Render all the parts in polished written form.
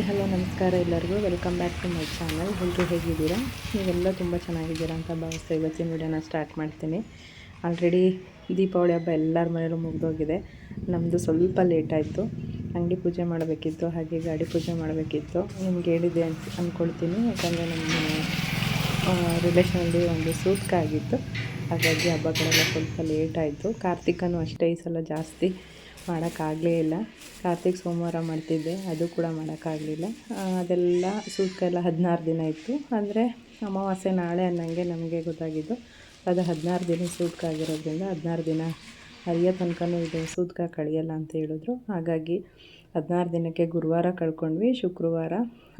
Hi hello ನಮಸ್ಕಾರ ಎಲ್ಲರಿಗೂ welcome back to my channel. ಎಲ್ಲರೂ ಹೇಗಿದ್ದೀರಾ? ನೀವೆಲ್ಲ ತುಂಬ ಚೆನ್ನಾಗಿದ್ದೀರಾ ಅಂತ ಭಾವಿಸ್ತಾ ಇವತ್ತಿನ ವಿಡಿಯೋನ ಸ್ಟಾರ್ಟ್ ಮಾಡ್ತೀನಿ. ಆಲ್ರೆಡಿ ದೀಪಾವಳಿ ಹಬ್ಬ ಎಲ್ಲರ ಮನೆಯಲ್ಲೂ ಮುಗಿದೋಗಿದೆ. ನಮ್ಮದು ಸ್ವಲ್ಪ ಲೇಟ್ ಆಯಿತು. ಅಂಗಡಿ ಪೂಜೆ ಮಾಡಬೇಕಿತ್ತು, ಹಾಗೆ ಗಾಡಿ ಪೂಜೆ ಮಾಡಬೇಕಿತ್ತು. ನಿಮ್ಗೆ ಹೇಳಿದೆ ಅಂದ್ಕೊಳ್ತೀನಿ, ಯಾಕಂದರೆ ನಮ್ಮ ರಿಲೇಷನಲ್ಲಿ ಒಂದು ಸೂತ್ಕ ಆಗಿತ್ತು. ಹಾಗಾಗಿ ಹಬ್ಬಗಳೆಲ್ಲ ಸ್ವಲ್ಪ ಲೇಟ್ ಆಯಿತು. ಕಾರ್ತಿಕನೂ ಅಷ್ಟೇ ಈ ಸಲ ಜಾಸ್ತಿ ಮಾಡೋಕ್ಕಾಗಲೇ ಇಲ್ಲ. ಕಾರ್ತಿಕ್ ಸೋಮವಾರ ಮಾಡ್ತಿದ್ದೆ, ಅದು ಕೂಡ ಮಾಡೋಕ್ಕಾಗಲಿಲ್ಲ. ಅದೆಲ್ಲ ಸೂತ್ಕ ಎಲ್ಲ 16 ದಿನ ಇತ್ತು. ಅಂದರೆ ಅಮಾವಾಸ್ಯೆ ನಾಳೆ ಅನ್ನಂಗೆ ನಮಗೆ ಗೊತ್ತಾಗಿದ್ದು. ಅದು 16 ದಿನ ಸೂತ್ಕ ಆಗಿರೋದ್ರಿಂದ 16 ದಿನ ಹರಿಯೋ ತನಕನೂ ಇದು ಸೂತ್ಕ ಕಳೆಯಲ್ಲ ಅಂತ ಹೇಳಿದ್ರು. ಹಾಗಾಗಿ 16 ದಿನಕ್ಕೆ ಗುರುವಾರ ಕಳ್ಕೊಂಡ್ವಿ, ಶುಕ್ರವಾರ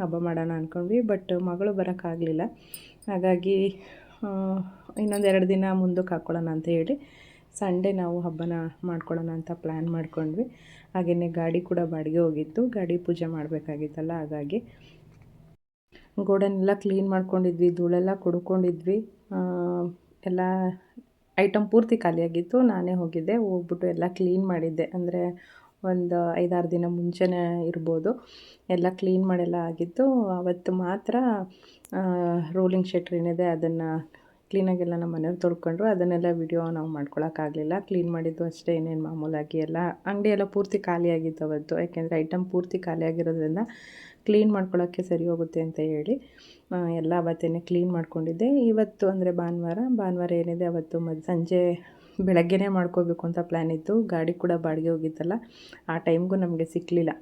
ಹಬ್ಬ ಮಾಡೋಣ ಅಂದ್ಕೊಂಡ್ವಿ. ಬಟ್ ಮಗಳು ಬರೋಕ್ಕಾಗಲಿಲ್ಲ. ಹಾಗಾಗಿ ಇನ್ನೊಂದು 2 ದಿನ ಮುಂದಕ್ಕೆ ಹಾಕ್ಕೊಳ್ಳೋಣ ಅಂತ ಹೇಳಿ ಸಂಡೇ ನಾವು ಹಬ್ಬನ ಮಾಡ್ಕೊಳ್ಳೋಣ ಅಂತ ಪ್ಲ್ಯಾನ್ ಮಾಡ್ಕೊಂಡ್ವಿ. ಹಾಗೆಯೇ ಗಾಡಿ ಕೂಡ ಬಾಡಿಗೆ ಹೋಗಿತ್ತು, ಗಾಡಿ ಪೂಜೆ ಮಾಡಬೇಕಾಗಿತ್ತಲ್ಲ. ಹಾಗಾಗಿ ಗೋಡನ್ನೆಲ್ಲ ಕ್ಲೀನ್ ಮಾಡ್ಕೊಂಡಿದ್ವಿ, ಧೂಳೆಲ್ಲ ಕೊಡ್ಕೊಂಡಿದ್ವಿ. ಎಲ್ಲ ಐಟಮ್ ಪೂರ್ತಿ ಖಾಲಿಯಾಗಿತ್ತು. ನಾನೇ ಹೋಗ್ಬಿಟ್ಟು ಎಲ್ಲ ಕ್ಲೀನ್ ಮಾಡಿದ್ದೆ. ಅಂದರೆ ಒಂದು 5-6 ದಿನ ಮುಂಚೆನೇ ಇರ್ಬೋದು. ಎಲ್ಲ ಕ್ಲೀನ್ ಮಾಡೆಲ್ಲ ಆಗಿತ್ತು. ಅವತ್ತು ಮಾತ್ರ ರೋಲಿಂಗ್ ಶೆಟ್ರ್ ಏನಿದೆ ಅದನ್ನು ಕ್ಲೀನಾಗೆಲ್ಲ ನಮ್ಮ ಮನೆಯವ್ರು ತೊಳ್ಕೊಂಡ್ರು. ಅದನ್ನೆಲ್ಲ ವಿಡಿಯೋ ನಾವು ಮಾಡ್ಕೊಳಕ್ಕಾಗಲಿಲ್ಲ. ಕ್ಲೀನ್ ಮಾಡಿದ್ದು ಅಷ್ಟೇ, ಏನೇನು ಮಾಮೂಲಾಗಿ ಎಲ್ಲ ಅಂಗಡಿ ಎಲ್ಲ ಪೂರ್ತಿ ಖಾಲಿಯಾಗಿತ್ತು ಅವತ್ತು. ಯಾಕೆಂದರೆ ಐಟಮ್ ಪೂರ್ತಿ ಖಾಲಿಯಾಗಿರೋದ್ರಿಂದ ಕ್ಲೀನ್ ಮಾಡ್ಕೊಳ್ಳೋಕ್ಕೆ ಸರಿ ಹೋಗುತ್ತೆ ಅಂತ ಹೇಳಿ ಎಲ್ಲ ಅವತ್ತೇ ಕ್ಲೀನ್ ಮಾಡ್ಕೊಂಡಿದ್ದೆ. ಇವತ್ತು ಅಂದರೆ ಭಾನುವಾರ ಏನಿದೆ ಅವತ್ತು ಸಂಜೆ ಬೆಳಗ್ಗೆನೇ ಮಾಡ್ಕೋಬೇಕು ಅಂತ ಪ್ಲ್ಯಾನ್ ಇತ್ತು. ಗಾಡಿ ಕೂಡ ಬಾಡಿಗೆ ಹೋಗಿತ್ತಲ್ಲ, ಆ ಟೈಮ್ಗೂ ನಮಗೆ ಸಿಕ್ಕಲಿಲ್ಲ.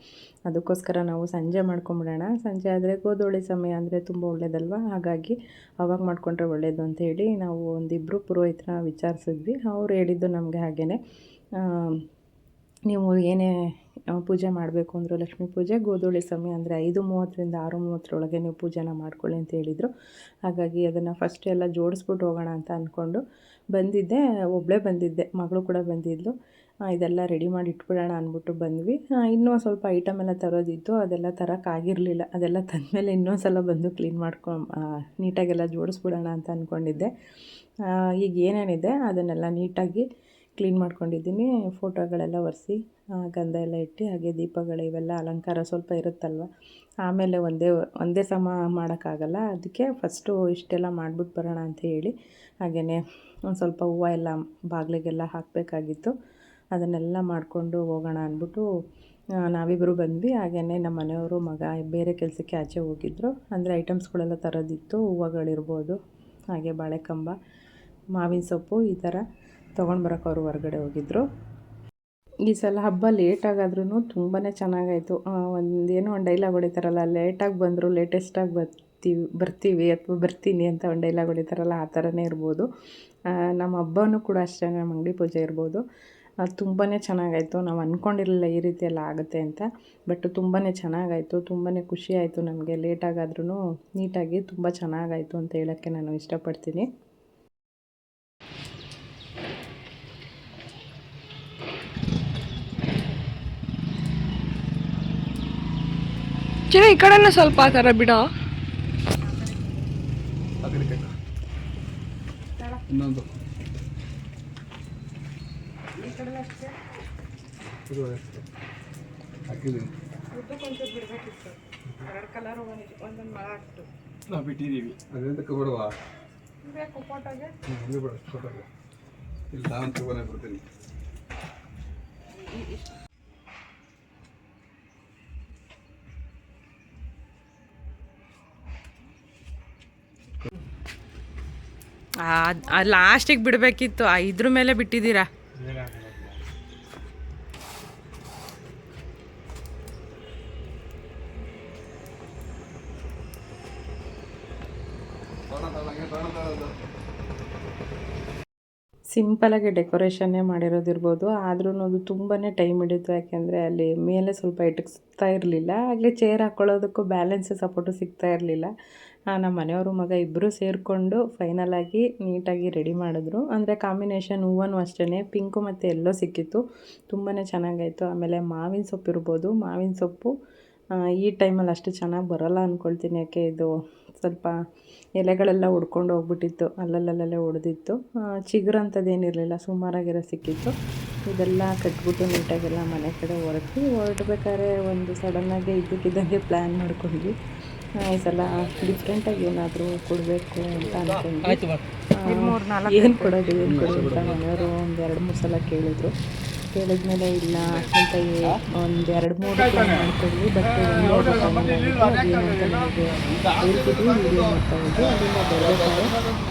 ಅದಕ್ಕೋಸ್ಕರ ನಾವು ಸಂಜೆ ಮಾಡ್ಕೊಂಬಿಡೋಣ, ಸಂಜೆ ಆದರೆ ಗೋಧೂಳಿ ಸಮಯ ಅಂದರೆ ತುಂಬ ಒಳ್ಳೆಯದಲ್ವ. ಹಾಗಾಗಿ ಅವಾಗ ಮಾಡಿಕೊಂಡ್ರೆ ಒಳ್ಳೆಯದು ಅಂತ ಹೇಳಿ ನಾವು ಒಂದಿಬ್ಬರು ಪುರೋಹಿತರನ್ನ ವಿಚಾರಿಸಿದ್ವಿ. ಅವ್ರು ಹೇಳಿದ್ದು ನಮಗೆ ಹಾಗೆಯೇ, ನೀವು ಏನೇ ಪೂಜೆ ಮಾಡಬೇಕು ಅಂದರೂ ಲಕ್ಷ್ಮೀ ಪೂಜೆ ಗೋಧೂಳಿ ಸಮಯ ಅಂದರೆ 5:30ರಿಂದ 6:30 ನೀವು ಪೂಜೆನ ಮಾಡ್ಕೊಳ್ಳಿ ಅಂತ ಹೇಳಿದರು. ಹಾಗಾಗಿ ಅದನ್ನು ಫಸ್ಟ್ ಎಲ್ಲ ಜೋಡಿಸ್ಬಿಟ್ಟು ಹೋಗೋಣ ಅಂತ ಅಂದ್ಕೊಂಡು ಬಂದಿದ್ದೆ. ಒಬ್ಬಳೇ ಬಂದಿದ್ದೆ, ಮಗಳು ಕೂಡ ಬಂದಿದ್ಲು. ಇದೆಲ್ಲ ರೆಡಿ ಮಾಡಿ ಇಟ್ಬಿಡೋಣ ಅಂದ್ಬಿಟ್ಟು ಬಂದ್ವಿ. ಇನ್ನೂ ಸ್ವಲ್ಪ ಐಟಮ್ ಎಲ್ಲ ತರೋದಿತ್ತು, ಅದೆಲ್ಲ ತರೋಕ್ಕಾಗಿರಲಿಲ್ಲ. ಅದೆಲ್ಲ ತಂದಮೇಲೆ ಇನ್ನೊಂದು ಸಲ ಬಂದು ಕ್ಲೀನ್ ನೀಟಾಗೆಲ್ಲ ಜೋಡಿಸ್ಬಿಡೋಣ ಅಂತ ಅಂದ್ಕೊಂಡಿದ್ದೆ. ಈಗ ಏನೇನಿದೆ ಅದನ್ನೆಲ್ಲ ನೀಟಾಗಿ ಕ್ಲೀನ್ ಮಾಡ್ಕೊಂಡಿದ್ದೀನಿ. ಫೋಟೋಗಳೆಲ್ಲ ಒರೆಸಿ ಗಂಧ ಎಲ್ಲ ಇಟ್ಟು, ಹಾಗೆ ದೀಪಗಳು ಇವೆಲ್ಲ ಅಲಂಕಾರ ಸ್ವಲ್ಪ ಇರುತ್ತಲ್ವ, ಆಮೇಲೆ ಒಂದೇ ಸಮ ಮಾಡೋಕ್ಕಾಗಲ್ಲ. ಅದಕ್ಕೆ ಫಸ್ಟು ಇಷ್ಟೆಲ್ಲ ಮಾಡಿಬಿಟ್ಟು ಬರೋಣ ಅಂತ ಹೇಳಿ ಹಾಗೆಯೇ ಒಂದು ಸ್ವಲ್ಪ ಹೂವು ಎಲ್ಲ ಬಾಗಿಲಿಗೆಲ್ಲ ಹಾಕಬೇಕಾಗಿತ್ತು. ಅದನ್ನೆಲ್ಲ ಮಾಡಿಕೊಂಡು ಹೋಗೋಣ ಅಂದ್ಬಿಟ್ಟು ನಾವಿಬ್ಬರು ಬಂದ್ವಿ. ಹಾಗೆಯೇ ನಮ್ಮ ಮನೆಯವರು ಮಗ ಬೇರೆ ಕೆಲಸಕ್ಕೆ ಆಚೆ ಹೋಗಿದ್ದರು. ಅಂದರೆ ಐಟಮ್ಸ್ಗಳೆಲ್ಲ ತರೋದಿತ್ತು, ಹೂವುಗಳಿರ್ಬೋದು, ಹಾಗೆ ಬಾಳೆಕಂಬ, ಮಾವಿನ ಸೊಪ್ಪು ಈ ಥರ ತೊಗೊಂಡು ಬರೋಕ್ಕೆ ಅವರು ಹೊರಗಡೆ ಹೋಗಿದ್ದರು. ಈ ಸಲ ಹಬ್ಬ ಲೇಟಾಗಾದ್ರೂ ತುಂಬಾ ಚೆನ್ನಾಗಾಯಿತು. ಒಂದು ಡೈಲಾಗ್ ಹೊಡಿತಾರಲ್ಲ, ಲೇಟಾಗಿ ಬಂದರೂ ಲೇಟೆಸ್ಟಾಗಿ ಬರ್ತೀವಿ ಅಥವಾ ಬರ್ತೀನಿ ಅಂತ ಒಂದು ಡೈಲಾಗ್ ಹೊಡಿತಾರಲ್ಲ, ಆ ಥರನೇ ಇರ್ಬೋದು. ನಮ್ಮ ಹಬ್ಬನೂ ಕೂಡ ಅಷ್ಟೇ, ನಮ್ಮ ಅಂಗಡಿ ಪೂಜೆ ಇರ್ಬೋದು, ತುಂಬಾ ಚೆನ್ನಾಗಾಯಿತು. ನಾವು ಅಂದ್ಕೊಂಡಿರಲಿಲ್ಲ ಈ ರೀತಿ ಎಲ್ಲ ಆಗುತ್ತೆ ಅಂತ. ಬಟ್ ತುಂಬಾ ಚೆನ್ನಾಗಾಯಿತು, ತುಂಬಾ ಖುಷಿ ಆಯಿತು ನಮಗೆ. ಲೇಟಾಗಾದ್ರೂ ನೀಟಾಗಿ ತುಂಬ ಚೆನ್ನಾಗಾಯಿತು ಅಂತ ಹೇಳೋಕ್ಕೆ ನಾನು ಇಷ್ಟಪಡ್ತೀನಿ. ಈ ಕಡೆನೇ ಸ್ವಲ್ಪ ಆ ಥರ ಬಿಡೋ. ಇನ್ನೊಂದು ಬಿಟ್ಟಿದ್ದೀವಿ, ಅದರಿಂದ ಬಿಡುವ ಇಲ್ಲ ನಾನು ತಗೊಂಡೇ ಬರ್ತೀನಿ. ಲಾಸ್ಟಿಗೆ ಬಿಡಬೇಕಿತ್ತು, ಇದ್ರ ಮೇಲೆ ಬಿಟ್ಟಿದ್ದೀರಾ. ಸಿಂಪಲಾಗಿ ಡೆಕೋರೇಷನ್ನೇ ಮಾಡಿರೋದಿರ್ಬೋದು, ಆದ್ರೂ ಅದು ತುಂಬಾ ಟೈಮ್ ಹಿಡಿತು. ಯಾಕೆಂದರೆ ಅಲ್ಲಿ ಮೇಲೆ ಸ್ವಲ್ಪ ಇಟಕ್ಸ್ತಾ ಇರಲಿಲ್ಲ, ಹಾಗೆ ಚೇರ್ ಹಾಕ್ಕೊಳ್ಳೋದಕ್ಕೂ ಬ್ಯಾಲೆನ್ಸ್ ಸಪೋರ್ಟು ಸಿಗ್ತಾ ಇರಲಿಲ್ಲ. ನಮ್ಮ ಮನೆಯವರು ಮಗ ಇಬ್ಬರು ಸೇರಿಕೊಂಡು ಫೈನಲಾಗಿ ನೀಟಾಗಿ ರೆಡಿ ಮಾಡಿದ್ರು. ಅಂದರೆ ಕಾಂಬಿನೇಷನ್ ಹೂವೂ ಅಷ್ಟೇ, ಪಿಂಕು ಮತ್ತು ಎಲ್ಲೋ ಸಿಕ್ಕಿತ್ತು, ತುಂಬಾ ಚೆನ್ನಾಗಾಯಿತು. ಆಮೇಲೆ ಮಾವಿನ ಸೊಪ್ಪು ಇರ್ಬೋದು, ಮಾವಿನ ಸೊಪ್ಪು ಈ ಟೈಮಲ್ಲಿ ಅಷ್ಟು ಚೆನ್ನಾಗಿ ಬರೋಲ್ಲ ಅಂದ್ಕೊಳ್ತೀನಿ. ಯಾಕೆ ಇದು ಸ್ವಲ್ಪ ಎಲೆಗಳೆಲ್ಲ ಒಡ್ಕೊಂಡು ಹೋಗ್ಬಿಟ್ಟಿತ್ತು, ಅಲ್ಲಲ್ಲೇ ಒಡೆದಿತ್ತು. ಚಿಗುರಂಥದ್ದೇನಿರಲಿಲ್ಲ, ಸುಮಾರಾಗಿರೋ ಸಿಕ್ಕಿತ್ತು. ಇದೆಲ್ಲ ಕಟ್ಬಿಟ್ಟು ನೀಟಾಗೆಲ್ಲ ಮನೆ ಕಡೆ ಹೊರಡ್ಬೇಕಾದ್ರೆ ಒಂದು ಸಡನ್ನಾಗಿ ಇದ್ದಕ್ಕಿದ್ದಂಗೆ ಪ್ಲ್ಯಾನ್ ಮಾಡ್ಕೊಂಡ್ವಿ. ಈ ಸಲ ಡಿಫ್ರೆಂಟಾಗಿ ಏನಾದರೂ ಕೊಡಬೇಕು ಅಂತ ಅಂದ್ಕೊಂಡ್ವಿ. ಏನು ಕೊಡೋದು ಅಂತ ಮನೆಯವರು ಒಂದು 2-3 ಸಲ ಕೇಳಿದ್ಮೇಲೆ ಇಲ್ಲ ಅಂತ ಒಂದು 2-3 ಪ್ಲ್ಯಾನ್ ಮಾಡ್ಕೊಂಡ್ವಿ. ಬಟ್ ಅದೇನಂತ ನಮಗೆ ಹೇಳ್ತಿದ್ವಿ, ವೀಡಿಯೋ ಮಾಡ್ತಾ ಇದ್ವಿ. ಅಲ್ಲಿಂದ ಬರಬೇಕಾದ್ರೆ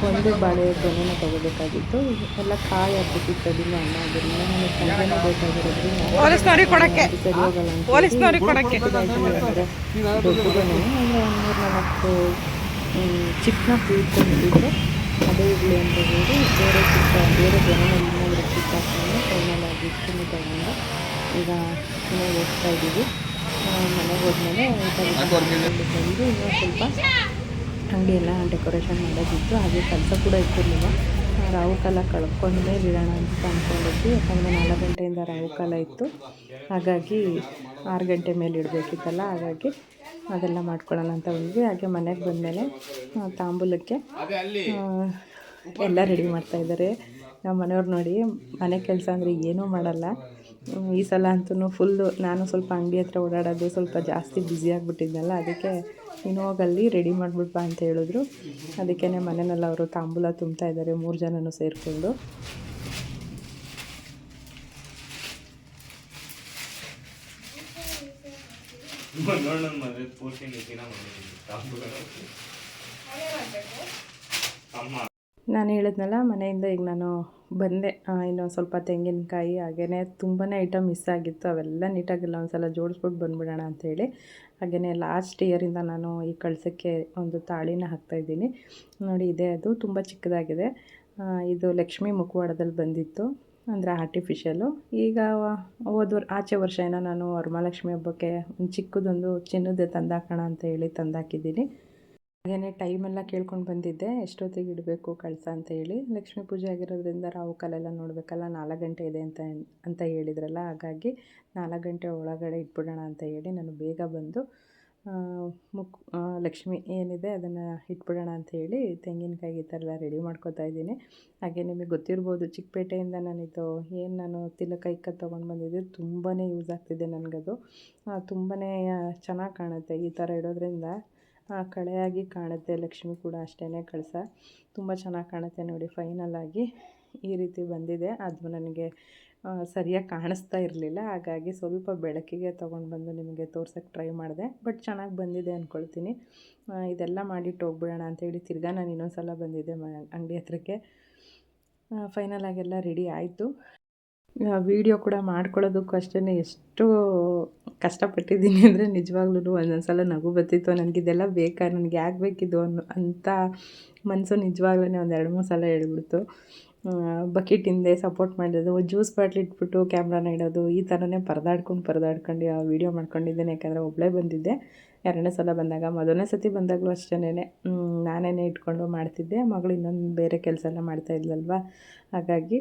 ಒಂದು ಬಾಳೆ ಗೊನೆನ ತೊಗೋಬೇಕಾಗಿತ್ತು. ಎಲ್ಲ ಕಾಯಿ ಹಾಕ್ಬಿಟ್ಟಿತ್ತು, ಅದನ್ನು ಹಣ್ಣು ಆಗಿರಲಿಲ್ಲ. ನನಗೆ ಸಂಜೆನೂ ಬೇಕಾಗಿರೋದ್ರಿಂದ ಸರಿ ಹೋಗಲ್ಲ ಅಂತ ದೊಡ್ಡ ಗೊನೆ ಅಂದರೆ 1-4 ಚಿಕ್ಕನ ಇಟ್ಕೊಂಡಿದ್ರು. ಅದೇ ಇರಲಿ ಅಂತ ಹೇಳಿ ಬೇರೆ ಗೊನೆನ ಇನ್ನೊಂದು ಚಿಕ್ಕ ಹಾಕೊಂಡು ಫೈನಲ್ ಆಗಿ ಇಷ್ಟನ್ನು ತಗೊಂಡು ಈಗ ಮನೆಗೆ ಹೋಗ್ತಾ ಇದ್ದೀವಿ. ಮನೆಗೆ ಹೋದ್ಮೇಲೆ ಬಂದು ಇನ್ನೂ ಸ್ವಲ್ಪ ಅಂಗಡಿ ಎಲ್ಲ ಡೆಕೋರೇಷನ್ ಮಾಡೋದಿತ್ತು. ಹಾಗೆ ಕೆಲಸ ಕೂಡ ಇರ್ತಿರ್ಲಿಲ್ಲ. ರಾಹುಕಾಲ ಕಳ್ಕೊಂಡೇ ಬಿಡೋಣ ಅಂತ ಅಂದ್ಕೊಂಡಿದ್ವಿ. ಯಾಕಂದರೆ 4 ಗಂಟೆಯಿಂದ ರಾಹುಕಾಲ ಇತ್ತು. ಹಾಗಾಗಿ 6 ಗಂಟೆ ಮೇಲೆ ಇಡಬೇಕಿತ್ತಲ್ಲ, ಹಾಗಾಗಿ ಅದೆಲ್ಲ ಮಾಡ್ಕೊಳ್ಳೋಣ ಅಂತ ಬಂದ್ವಿ. ಹಾಗೆ ಮನೆಗೆ ಬಂದಮೇಲೆ ತಾಂಬೂಲಕ್ಕೆ ಎಲ್ಲ ರೆಡಿ ಮಾಡ್ತಾಯಿದ್ದಾರೆ ನಮ್ಮ ಮನೆಯವ್ರು. ನೋಡಿ, ಮನೆ ಕೆಲಸ ಅಂದರೆ ಏನೂ ಮಾಡಲ್ಲ. ಈ ಸಲ ಅಂತೂ ಫುಲ್ಲು ನಾನು ಸ್ವಲ್ಪ ಅಂಗಡಿ ಹತ್ರ ಓಡಾಡೋದು ಸ್ವಲ್ಪ ಜಾಸ್ತಿ ಬ್ಯುಸಿ ಆಗಿಬಿಟ್ಟಿದ್ನಲ್ಲ, ಅದಕ್ಕೆ ನೀನು ಹೋಗಲ್ಲಿ ರೆಡಿ ಮಾಡಿಬಿಡ್ಬ ಅಂತ ಹೇಳಿದ್ರು. ಅದಕ್ಕೇ ಮನೆಯಲ್ಲಿ ಅವರು ತಾಂಬೂಲ ತುಂಬ್ತಾ ಇದ್ದಾರೆ 3 ಜನನೂ ಸೇರಿಕೊಂಡು. ನಾನು ಹೇಳಿದ್ನಲ್ಲ, ಮನೆಯಿಂದ ಈಗ ನಾನು ಬಂದೆ. ಇನ್ನೊಂದು ಸ್ವಲ್ಪ ತೆಂಗಿನಕಾಯಿ ಹಾಗೆಯೇ ತುಂಬಾ ಐಟಮ್ ಮಿಸ್ ಆಗಿತ್ತು. ಅವೆಲ್ಲ ನೀಟಾಗೆಲ್ಲ ಒಂದು ಸಲ ಜೋಡಿಸ್ಬಿಟ್ಟು ಬಂದುಬಿಡೋಣ ಅಂಥೇಳಿ. ಹಾಗೆಯೇ ಲಾಸ್ಟ್ ಇಯರಿಂದ ನಾನು ಈ ಕಳಸಕ್ಕೆ ಒಂದು ತಾಳಿನ ಹಾಕ್ತಾಯಿದ್ದೀನಿ. ನೋಡಿ, ಇದೆ ಅದು ತುಂಬ ಚಿಕ್ಕದಾಗಿದೆ. ಇದು ಲಕ್ಷ್ಮೀ ಮುಖವಾಡದಲ್ಲಿ ಬಂದಿತ್ತು, ಅಂದರೆ ಆರ್ಟಿಫಿಷಿಯಲು. ಈಗ ಆಚೆ ವರ್ಷ ಏನೋ ನಾನು ವರಮಹಾಲಕ್ಷ್ಮಿ ಹಬ್ಬಕ್ಕೆ ಒಂದು ಚಿಕ್ಕದೊಂದು ಚಿನ್ನದ ತಂದಾಕೋಣ ಅಂತ ಹೇಳಿ ತಂದಾಕಿದ್ದೀನಿ. ಹಾಗೆಯೇ ಟೈಮೆಲ್ಲ ಕೇಳ್ಕೊಂಡು ಬಂದಿದ್ದೆ, ಎಷ್ಟೊತ್ತಿಗೆ ಇಡಬೇಕು ಕಳಸ ಅಂತ ಹೇಳಿ. ಲಕ್ಷ್ಮೀ ಪೂಜೆ ಆಗಿರೋದ್ರಿಂದ ರಾಹುಕಾಲೆಲ್ಲ ನೋಡಬೇಕಲ್ಲ, 4 ಗಂಟೆ ಇದೆ ಅಂತ ಹೇಳಿದ್ರಲ್ಲ, ಹಾಗಾಗಿ 4 ಗಂಟೆ ಒಳಗಡೆ ಇಟ್ಬಿಡೋಣ ಅಂತ ಹೇಳಿ ನಾನು ಬೇಗ ಬಂದು ಲಕ್ಷ್ಮಿ ಏನಿದೆ ಅದನ್ನು ಇಟ್ಬಿಡೋಣ ಅಂತ ಹೇಳಿ ತೆಂಗಿನಕಾಯಿ ಈ ಥರ ಎಲ್ಲ ರೆಡಿ ಮಾಡ್ಕೊತಾ ಇದ್ದೀನಿ. ಹಾಗೆ ನಿಮಗೆ ಗೊತ್ತಿರ್ಬೋದು, ಚಿಕ್ಕಪೇಟೆಯಿಂದ ನಾನು ತಿಲಕಾಯಿ ತೊಗೊಂಡು ಬಂದಿದ್ದೆ. ತುಂಬಾ ಯೂಸ್ ಆಗ್ತಿದೆ ನನಗದು. ತುಂಬಾ ಚೆನ್ನಾಗಿ ಕಾಣುತ್ತೆ ಈ ಥರ ಇಡೋದ್ರಿಂದ. ಕಳೆಯಾಗಿ ಕಾಣುತ್ತೆ. ಲಕ್ಷ್ಮಿ ಕೂಡ ಅಷ್ಟೇ, ಕಳಸ ತುಂಬ ಚೆನ್ನಾಗಿ ಕಾಣುತ್ತೆ. ನೋಡಿ, ಫೈನಲಾಗಿ ಈ ರೀತಿ ಬಂದಿದೆ. ಅದು ನನಗೆ ಸರಿಯಾಗಿ ಕಾಣಿಸ್ತಾ ಇರಲಿಲ್ಲ, ಹಾಗಾಗಿ ಸ್ವಲ್ಪ ಬೆಳಕಿಗೆ ತೊಗೊಂಡು ಬಂದು ನಿಮಗೆ ತೋರ್ಸೋಕ್ಕೆ ಟ್ರೈ ಮಾಡಿದೆ. ಬಟ್ ಚೆನ್ನಾಗಿ ಬಂದಿದೆ ಅಂದ್ಕೊಳ್ತೀನಿ. ಇದೆಲ್ಲ ಮಾಡಿಟ್ಟು ಹೋಗ್ಬಿಡೋಣ ಅಂತೇಳಿ ತಿರ್ಗಾ ನಾನು ಇನ್ನೊಂದು ಸಲ ಬಂದಿದ್ದೆ ಅಂಗಡಿ ಹತ್ರಕ್ಕೆ. ಫೈನಲಾಗೆಲ್ಲ ರೆಡಿ ಆಯಿತು. ವೀಡಿಯೋ ಕೂಡ ಮಾಡ್ಕೊಳ್ಳೋದಕ್ಕೂ ಅಷ್ಟೇ ಎಷ್ಟು ಕಷ್ಟಪಟ್ಟಿದ್ದೀನಿ ಅಂದರೆ ನಿಜವಾಗ್ಲೂ ಒಂದೊಂದು ಸಲ ನಗು ಬರ್ತಿತ್ತು. ನನಗಿದೆಲ್ಲ ಬೇಕಾ, ನನಗೆ ಯಾಕೆ ಬೇಕಿದ್ದು ಅಂತ ಮನಸ್ಸು ನಿಜವಾಗ್ಲೂ ಒಂದು 2-3 ಸಲ ಹೇಳ್ಬಿಡ್ತು. ಬಕೆಟ್ ಹಿಂದೆ ಸಪೋರ್ಟ್ ಮಾಡೋದು, ಜ್ಯೂಸ್ ಬಾಟ್ಲ್ ಇಟ್ಬಿಟ್ಟು ಕ್ಯಾಮ್ರಾನ ಇಡೋದು, ಈ ಥರನೇ ಪರದಾಡ್ಕೊಂಡು ವೀಡಿಯೋ ಮಾಡ್ಕೊಂಡಿದ್ದೇನೆ. ಯಾಕಂದರೆ ಒಬ್ಬಳೇ ಬಂದಿದ್ದೆ. 2ನೇ ಸಲ ಬಂದಾಗ, ಮೊದಲನೇ ಸತಿ ಬಂದಾಗಲೂ ಅಷ್ಟೇ ನಾನೇ ಇಟ್ಕೊಂಡು ಮಾಡ್ತಿದ್ದೆ. ಮಗಳು ಇನ್ನೊಂದು ಬೇರೆ ಕೆಲಸ ಎಲ್ಲ ಮಾಡ್ತಾಯಿದ್ಲಲ್ವ, ಹಾಗಾಗಿ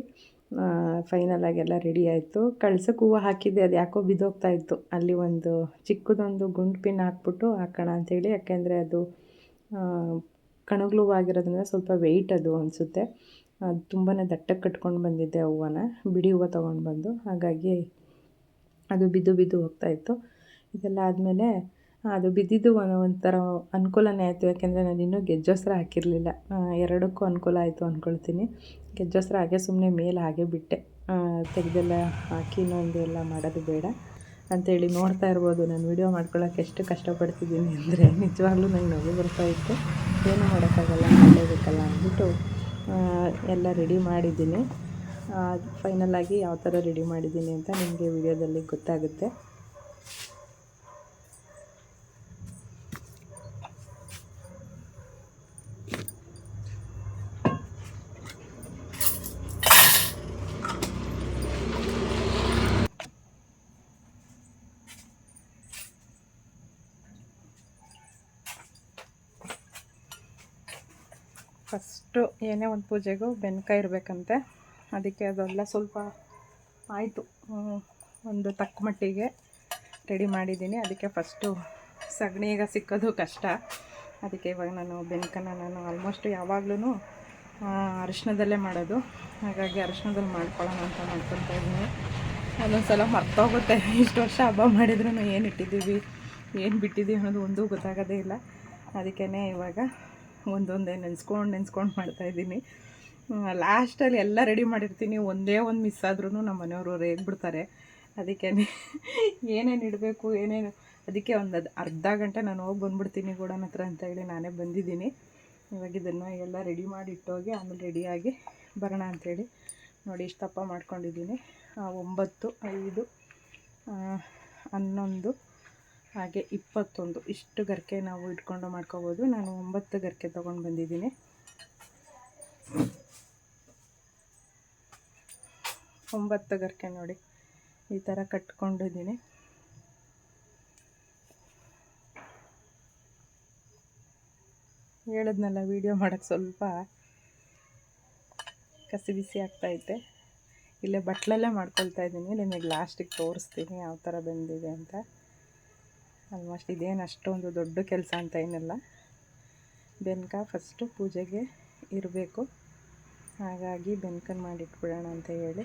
ಫೈನಲಾಗೆಲ್ಲ ರೆಡಿ ಆಯಿತು. ಕಳ್ಸಕ್ಕೆ ಹೂವು ಹಾಕಿದ್ದೆ, ಅದು ಯಾಕೋ ಬಿದ್ದೋಗ್ತಾ ಇತ್ತು. ಅಲ್ಲಿ ಒಂದು ಚಿಕ್ಕದೊಂದು ಗುಂಡು ಪಿನ್ ಹಾಕ್ಬಿಟ್ಟು ಹಾಕೋಣ ಅಂಥೇಳಿ, ಯಾಕೆಂದರೆ ಅದು ಕಣಗ್ಲು ಹೂವು ಆಗಿರೋದ್ರಿಂದ ಸ್ವಲ್ಪ ವೆಯ್ಟ್ ಅದು ಅನಿಸುತ್ತೆ. ಅದು ತುಂಬಾ ದಟ್ಟಕ್ಕೆ ಕಟ್ಕೊಂಡು ಬಂದಿದ್ದೆ ಹೂವನ್ನ, ಬಿಡಿ ಹೂವು ತೊಗೊಂಡು ಬಂದು, ಹಾಗಾಗಿ ಅದು ಬಿದ್ದು ಹೋಗ್ತಾಯಿತ್ತು. ಇದೆಲ್ಲ ಆದಮೇಲೆ ಅದು ಬಿದ್ದಿದ್ದು ಒಂಥರ ಅನುಕೂಲನೇ ಆಯಿತು. ಯಾಕೆಂದರೆ ನಾನು ಇನ್ನೂ ಗೆಜ್ಜೋಸ್ರ ಹಾಕಿರಲಿಲ್ಲ. 2ಕ್ಕೂ ಅನುಕೂಲ ಆಯಿತು ಅಂದ್ಕೊಳ್ತೀನಿ. ಗೆಜ್ಜೋಸ್ರ ಹಾಗೆ ಸುಮ್ಮನೆ ಮೇಲೆ ಹಾಗೆ ಬಿಟ್ಟೆ, ತೆಗೆದೆಲ್ಲ ಹಾಕಿ ಇನ್ನೊಂದು ಎಲ್ಲ ಮಾಡೋದು ಬೇಡ ಅಂಥೇಳಿ. ನೋಡ್ತಾ ಇರ್ಬೋದು ನಾನು ವೀಡಿಯೋ ಮಾಡ್ಕೊಳ್ಳೋಕೆ ಎಷ್ಟು ಕಷ್ಟಪಡ್ತಿದ್ದೀನಿ ಅಂದರೆ, ನಿಜವಾಗ್ಲೂ ನಂಗೆ ನಗು ಬರ್ತಾಯಿತ್ತು. ಏನೂ ಮಾಡೋಕ್ಕಾಗಲ್ಲ, ಮಾಡಲೇಬೇಕಲ್ಲ ಅಂದ್ಬಿಟ್ಟು ಎಲ್ಲ ರೆಡಿ ಮಾಡಿದ್ದೀನಿ. ಫೈನಲಾಗಿ ಯಾವ ಥರ ರೆಡಿ ಮಾಡಿದ್ದೀನಿ ಅಂತ ನಿಮಗೆ ವಿಡಿಯೋದಲ್ಲಿ ಗೊತ್ತಾಗುತ್ತೆ. ಫಸ್ಟು ಏನೇ ಒಂದು ಪೂಜೆಗೂ ಬೆನ್ಕಾಯಿ ಇರಬೇಕಂತೆ. ಅದಕ್ಕೆ ಅದೆಲ್ಲ ಸ್ವಲ್ಪ ಆಯಿತು, ಒಂದು ತಕ್ಕ ಮಟ್ಟಿಗೆ ರೆಡಿ ಮಾಡಿದ್ದೀನಿ. ಅದಕ್ಕೆ ಫಸ್ಟು ಸಗಣಿ ಈಗ ಸಿಕ್ಕೋದು ಕಷ್ಟ. ಅದಕ್ಕೆ ಇವಾಗ ನಾನು ಬೆನ್ಕನ್ನ ಆಲ್ಮೋಸ್ಟ್ ಯಾವಾಗ್ಲೂ ಅರಿಶಿಣದಲ್ಲೇ ಮಾಡೋದು. ಹಾಗಾಗಿ ಅರಿಶಿಣದಲ್ಲಿ ಮಾಡ್ಕೊಳ್ಳೋಣ ಅಂತ ಮಾಡ್ಕೊತಾ ಇದ್ದೀನಿ. ಒಂದೊಂದು ಸಲ ಮರ್ತೋಗುತ್ತೆ. ಇಷ್ಟು ವರ್ಷ ಹಬ್ಬ ಮಾಡಿದ್ರೂ ಏನು ಇಟ್ಟಿದ್ದೀವಿ ಏನು ಬಿಟ್ಟಿದ್ದೀವಿ ಅನ್ನೋದು ಒಂದೂ ಗೊತ್ತಾಗೋದೇ ಇಲ್ಲ. ಅದಕ್ಕೇ ಇವಾಗ ಒಂದೊಂದೇ ನೆನೆಸ್ಕೊಂಡು ಮಾಡ್ತಾಯಿದ್ದೀನಿ. ಲಾಸ್ಟಲ್ಲಿ ಎಲ್ಲ ರೆಡಿ ಮಾಡಿರ್ತೀನಿ, ಒಂದೇ ಒಂದು ಮಿಸ್ ಆದ್ರೂ ನಮ್ಮ ಮನೆಯವರು ರೇಗ್ಬಿಡ್ತಾರೆ. ಅದಕ್ಕೇ ಏನೇನು ಇಡಬೇಕು ಏನೇನು, ಅದಕ್ಕೆ ಒಂದು ಅರ್ಧ ಗಂಟೆ ನಾನು ಹೋಗಿ ಬಂದುಬಿಡ್ತೀನಿ ಗೋಡನ್ ಹತ್ರ ಅಂತ ಹೇಳಿ ನಾನೇ ಬಂದಿದ್ದೀನಿ. ಇವಾಗ ಇದನ್ನು ಎಲ್ಲ ರೆಡಿ ಮಾಡಿ ಇಟ್ಟೋಗಿ ಆಮೇಲೆ ರೆಡಿಯಾಗಿ ಬರೋಣ ಅಂಥೇಳಿ ನೋಡಿ ಇಷ್ಟು ದಪ್ಪ ಮಾಡ್ಕೊಂಡಿದ್ದೀನಿ. 9, 5, 11 ಹಾಗೆ 21 ಇಷ್ಟು ಗರಿಕೆ ನಾವು ಇಟ್ಕೊಂಡು ಮಾಡ್ಕೋಬೋದು. ನಾನು 9 ಗರಿಕೆ ತೊಗೊಂಡು ಬಂದಿದ್ದೀನಿ. 9 ಗರಿಕೆ ನೋಡಿ ಈ ಥರ ಕಟ್ಕೊಂಡಿದ್ದೀನಿ. ಹೇಳಿದ್ನಲ್ಲ ವೀಡಿಯೋ ಮಾಡೋಕ್ಕೆ ಸ್ವಲ್ಪ ಕಸಿ ಬಿಸಿ ಆಗ್ತಾಯಿದೆ. ಇಲ್ಲೇ ಬಟ್ಲಲ್ಲೇ ಮಾಡ್ಕೊಳ್ತಾ ಇದ್ದೀನಿ. ನಿಮಗೆ ಲಾಸ್ಟಿಗೆ ತೋರಿಸ್ತೀನಿ ಯಾವ ಥರ ಬಂದಿದೆ ಅಂತ. ಆಲ್ಮೋಸ್ಟ್ ಇದೇನು ಅಷ್ಟೊಂದು ದೊಡ್ಡ ಕೆಲಸ ಅಂತ ಏನಿಲ್ಲ. ಬೆನ್ಕ ಫಸ್ಟು ಪೂಜೆಗೆ ಇರಬೇಕು, ಹಾಗಾಗಿ ಬೆನ್ಕನ್ನು ಮಾಡಿಟ್ಬಿಡೋಣ ಅಂತ ಹೇಳಿ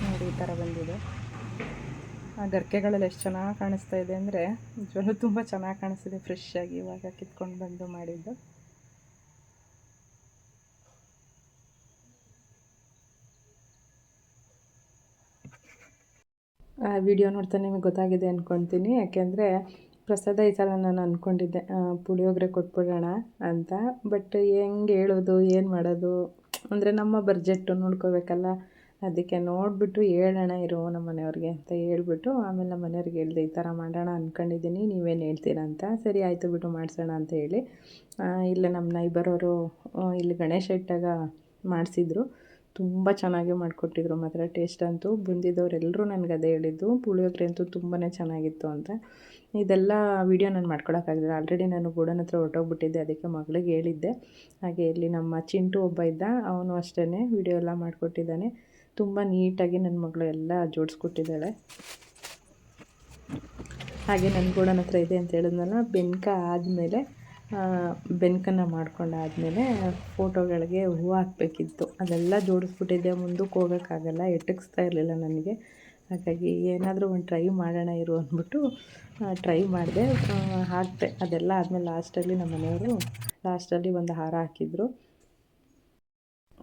ನೋಡಿ ಈ ಥರ ಬಂದಿದೆ. ಆ ಗರಿಕೆಗಳಲ್ಲಿ ಎಷ್ಟು ಚೆನ್ನಾಗಿ ಕಾಣಿಸ್ತಾ ಇದೆ ಅಂದರೆ ನಿಜವಾಗ್ಲೂ ತುಂಬ ಚೆನ್ನಾಗಿ ಕಾಣಿಸ್ತಿದೆ. ಫ್ರೆಶ್ ಆಗಿ ಇವಾಗ ಕಿತ್ಕೊಂಡು ಬಂದು ಮಾಡಿದ್ದು. ಆ ವಿಡಿಯೋ ನೋಡ್ತಾ ನಿಮಗೆ ಗೊತ್ತಾಗಿದೆ ಅಂದ್ಕೊಳ್ತೀನಿ. ಯಾಕೆಂದರೆ ಪ್ರಸಾದ ಈ ಸಲ ನಾನು ಅಂದ್ಕೊಂಡಿದ್ದೆ ಪುಳಿಯೋಗರೆ ಕೊಟ್ಬಿಡೋಣ ಅಂತ. ಬಟ್ ಹೆಂಗೆ ಹೇಳೋದು ಏನು ಮಾಡೋದು ಅಂದರೆ ನಮ್ಮ ಬಡ್ಜೆಟ್ಟು ನೋಡ್ಕೋಬೇಕಲ್ಲ. ಅದಕ್ಕೆ ನೋಡಿಬಿಟ್ಟು ಹೇಳೋಣ ಇರೋ ನಮ್ಮ ಮನೆಯವ್ರಿಗೆ ಅಂತ ಹೇಳ್ಬಿಟ್ಟು ಆಮೇಲೆ ನಮ್ಮ ಮನೆಯವ್ರಿಗೆ ಹೇಳಿದೆ ಈ ಥರ ಮಾಡೋಣ ಅಂದ್ಕೊಂಡಿದ್ದೀನಿ, ನೀವೇನು ಹೇಳ್ತೀರಾ ಅಂತ. ಸರಿ ಆಯಿತು ಬಿಟ್ಟು ಮಾಡಿಸೋಣ ಅಂತ ಹೇಳಿ ಇಲ್ಲೇ ನಮ್ಮ ನೈಬರವರು ಇಲ್ಲಿ ಗಣೇಶ ಇಟ್ಟಾಗ ಮಾಡಿಸಿದ್ರು. ತುಂಬ ಚೆನ್ನಾಗಿ ಮಾಡಿಕೊಟ್ಟಿದ್ರು. ಮಾತ್ರ ಟೇಸ್ಟ್ ಅಂತೂ ಬಂದಿದ್ದವರೆಲ್ಲರೂ ನನಗೆ ಅದೇ ಹೇಳಿದ್ದು, ಪುಳಿಯೋಗರೆ ಅಂತೂ ತುಂಬಾ ಚೆನ್ನಾಗಿತ್ತು ಅಂತ. ಇದೆಲ್ಲ ವೀಡಿಯೋ ನಾನು ಮಾಡ್ಕೊಳಕ್ಕಾಗಲಿಲ್ಲ. ಆಲ್ರೆಡಿ ನಾನು ಗೋಡನ್ ಹತ್ರ ಹೊರಟೋಗ್ಬಿಟ್ಟಿದ್ದೆ. ಅದಕ್ಕೆ ಮಗಳಿಗೆ ಹೇಳಿದ್ದೆ. ಹಾಗೆ ಇಲ್ಲಿ ನಮ್ಮ ಚಿಂಟು ಒಬ್ಬ ಇದ್ದ, ಅವನು ಅಷ್ಟೇ ವೀಡಿಯೋ ಎಲ್ಲ ಮಾಡಿಕೊಟ್ಟಿದ್ದಾನೆ. ತುಂಬ ನೀಟಾಗಿ ನನ್ನ ಮಗಳು ಎಲ್ಲ ಜೋಡಿಸ್ಕೊಟ್ಟಿದ್ದಾಳೆ. ಹಾಗೆ ನನ್ನ ಗೋಡನ್ ಹತ್ರ ಇದೆ ಅಂತ ಹೇಳಿದ್ನಲ್ಲ, ಬೆನ್ಕ ಆದಮೇಲೆ ಬೆನ್ಕನ್ನು ಮಾಡ್ಕೊಂಡಾದಮೇಲೆ ಫೋಟೋಗಳಿಗೆ ಹೂವು ಹಾಕಬೇಕಿತ್ತು. ಅದೆಲ್ಲ ಜೋಡಿಸ್ಬಿಟ್ಟಿದ್ದೆ. ಮುಂದಕ್ಕೆ ಹೋಗೋಕ್ಕಾಗಲ್ಲ, ಎಟಕಿಸ್ತಾ ಇರಲಿಲ್ಲ ನನಗೆ. ಹಾಗಾಗಿ ಏನಾದರೂ ಒಂದು ಟ್ರೈ ಮಾಡೋಣ ಇರು ಅಂದ್ಬಿಟ್ಟು ಟ್ರೈ ಮಾಡಿದೆ, ಹಾಕಿದೆ. ಅದೆಲ್ಲ ಆದಮೇಲೆ ಲಾಸ್ಟಲ್ಲಿ ನಮ್ಮ ಮನೆಯವರು ಲಾಸ್ಟಲ್ಲಿ ಒಂದು ಹಾರ ಹಾಕಿದ್ರು.